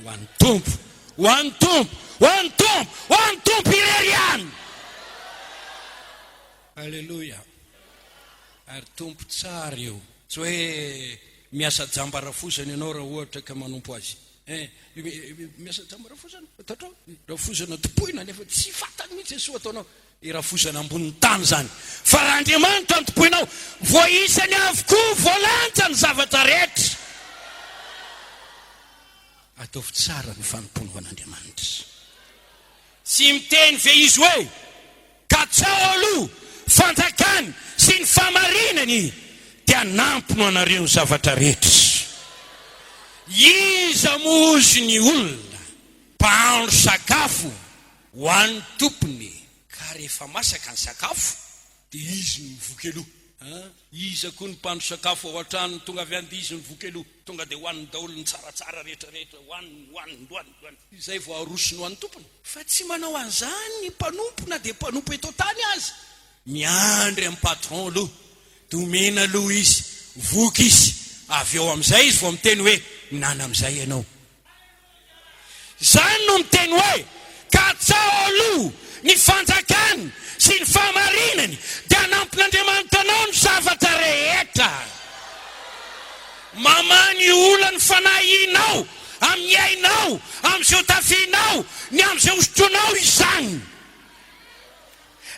ho an'ny tompo, ho an'ny tompo, ho an'ny tompo, ho an'ny tompo irery ihany. Alleloia. Ary tompo tsara eo, tsy hoe miasa jambarafosana ianao raha ohatra ka manompo azy. Miasa jambarafosana, tatrao, rafosana topoina nefa tsy fatany mihitsy Jesosy ataonao. Rafosana ambonin'ny tany zany. Fa raha Andriamanitra ny topoinao, voaisany avokoa voalanja ny zavatra rehetra. Ataovy tsara ny fanompony ho an'Andriamanitra. Tsy miteny ve izy hoe katsao aloha fanjakany sy ny famarinany dia nampino anareo ny zavatra rehetra. Iza mozy ny olona mpahandro sakafo ho an'ny tompony, ka rehefa masaka ny sakafo dia izy ny mivoky aloha. Iza koa ny mpahandro sakafo ao an-trano tonga avy andy izy ny mivoky aloha, tonga dia hoaniny daholo ny tsaratsara rehetrarehetra, hoaniny. Izay vao arosony ho an'ny tompony. Fa tsy manao an'izany ny mpanompo na dia mpanompo eto tany azy. Miandry amin'ny patron aloha, domena aloha izy, voky izy, avy eo amin'izay izy vao miteny hoe minana amin'izay ianao. Zany no miteny hoe katsao aloha ny fanjakany sy ny fahamarinany dia anampin'Andriamanitra anao ny zavatra rehetra. Mamany olana ny fanahinao amin'ny ainao, amin'izay tafianao, ny amin'izay hosotronao izany.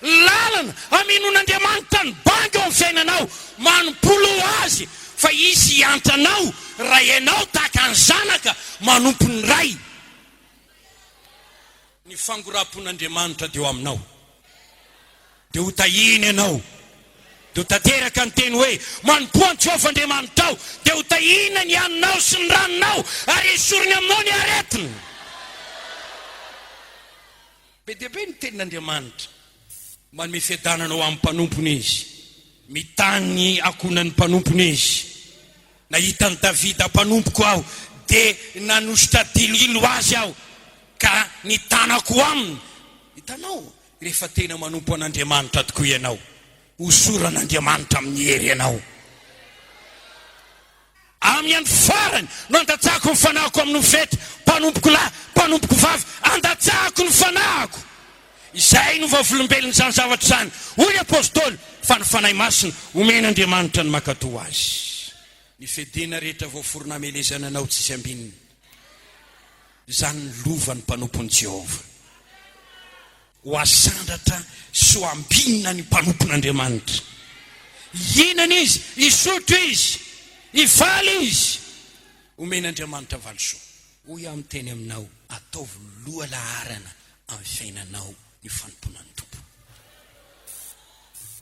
Lalana amin'Andriamanitra ny banga eo amin'ny fiainanao, manompolo azy, fa izy hiantanao raha ianao tahaka ny zanaka manompo ny ray. Ny fangorapon'Andriamanitra dia eo aminao, dia ho tahiny ianao, dia ho tanteraka ny teny hoe manompo an'i Jehovah Andriamanitra ao, dia ho tahina ny haninao sy ny ranonao ary esoriny aminao ny aretiny. Be dia be ny tenin'Andriamanitra manome fiadananao amin'ny mpanompony izy, mitany akonan'ny mpanompony izy. Nahitany Davida mpanompoko aho dia nanositra dililo azy aho ka nitanako aminy. Hitanao rehefa tena manompo an'Andriamanitra tokoa ianao, hosoran'Andriamanitra amin'ny hery ianao. Amin'ny andro farany no andatsahako ny fanahiko amin'ny fety, mpanompoko lahy, mpanompoko vavy, andatsahako ny fanahiko. Izay no vavolombelony zany zavatra zany. Hoy apôstôly fa ny fanahy masina omen'Andriamanitra ny makatoa azy. Ny fedena rehetra voaforona amelezana anao tsisy ambininy, izany ny lovan'ny mpanompony Jehovah. Ho asandratra sy ho ambinina ny mpanompon'Andriamanitra. Inana izy, isotro izy, ivaly izy, omen'Andriamanitra valisoa. Hoy aho miteny aminao, ataovy loha laharana amin'ny fiainanao ny fanomponan'ny tompo.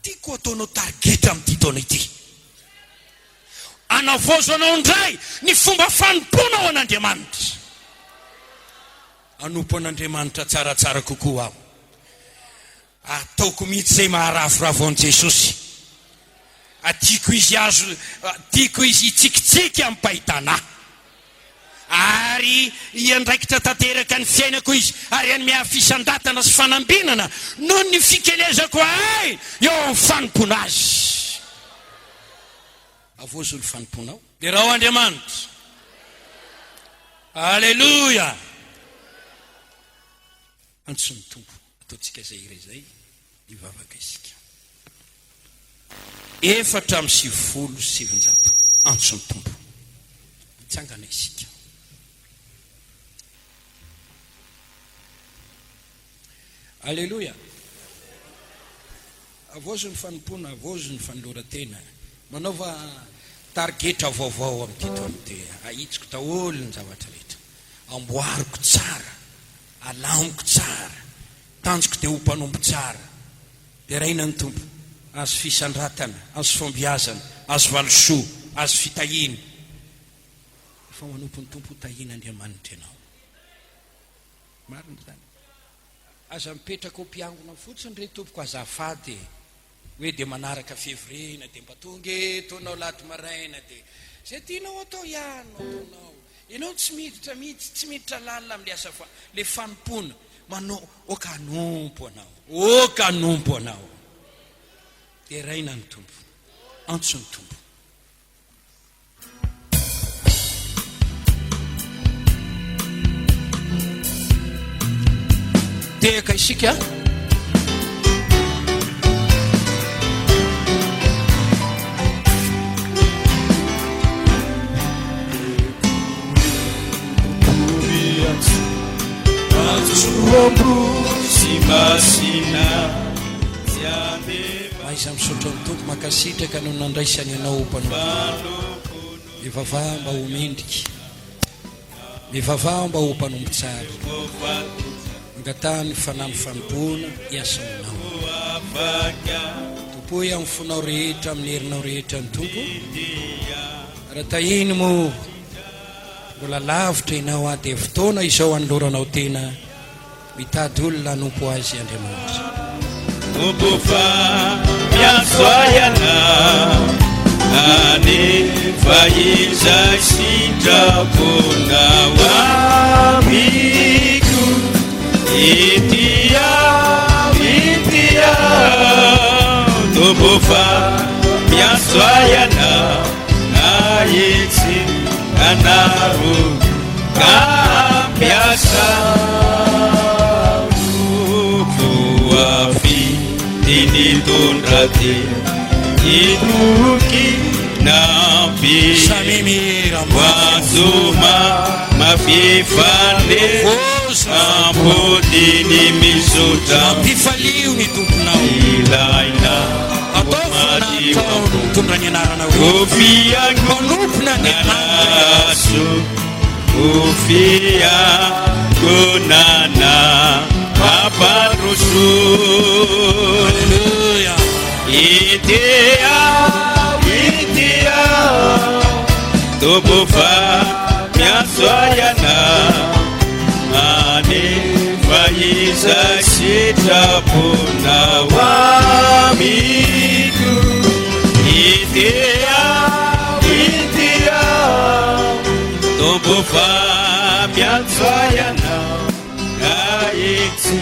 Tiako ataonao targeta amin'ity taona ity. Anavozanao indray ny fomba fanompona ao an'Andriamanitra. Anompo an'Andriamanitra tsaratsara kokoa aho. Ataoko mihitsy izay maharavoravo an'i Jesosy. atiako izy azo tiako izy tsikitsiky amin'ny pahitana ary iandraikitra tanteraka ny fiainako izy ary any miafisan-datana sy fanambinana noho ny fikelezako ay eo fanompona azy avozo ny fanomponao dia raha ho Andriamanitra alleluia antsony tompo ataontsika zay iray zay ivavaka isika 4:700 antsony tompo mitsangana isika alleluia avozo ny fanompona avozo ny fanolora-tena manaova targetra vaovao amin'ity taona ty ahitsiko daholo ny zavatra rehetra amboariko tsara alamiko tsara tanjoko dia ho mpanombo tsara dia raina ny tompo azo fisandratana azo fombiazana azo valosoa azo fitahina efa manompo ny tompo tahina Andriamanitra ianao marina zany aza mipetraka ompiangona fotsiny re tompoko azafady hoe dia manaraka février dia mba tonga etonao lato maraina dia zay tianao atao ihany ataonao ianao tsy miditra mihitsy tsy miditra lalina amin'ny asa fa le fanompona manao okanompo anao dia raina ny tompo antso ny tompo tehaka isika aiza misotra ny tompo makasitraka no nandraisany ianao mpanompo mivavah mba ho mendrika mivavah mba ho mpanompo tsara angatany fanahy fanompona iasa aminao tompoy amin'ny fonao rehetra amin'ny herinao rehetra ny tompo raha tahiny mo mbola lavitra ianao a dia fotoana izao anoloranao tena mitady olona hanompo azy Andriamanitra
tompo fa miasoayana anefa iza sitrapona amiko itia tompo fa miasoayana aitsy anaro kampiasa Tinitondra te ituki nampira wasuma mafifane ampotini misuta
pifaliu ni tumpunao
ilaina kofia nanasu kofia gunana Paparusu
Alleluia
Itia Tubufa Miaswayana Ane Faiza Sitapuna Wamiku Itia Tubufa Miaswayana Aiksi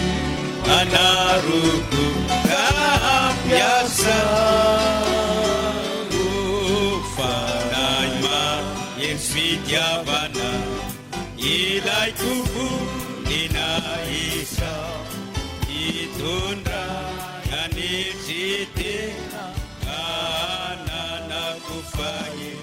anaruku kampiasa Ufanaima yensvidyavana Ilai kubu ninaisa Itundra yanitite Anana kufai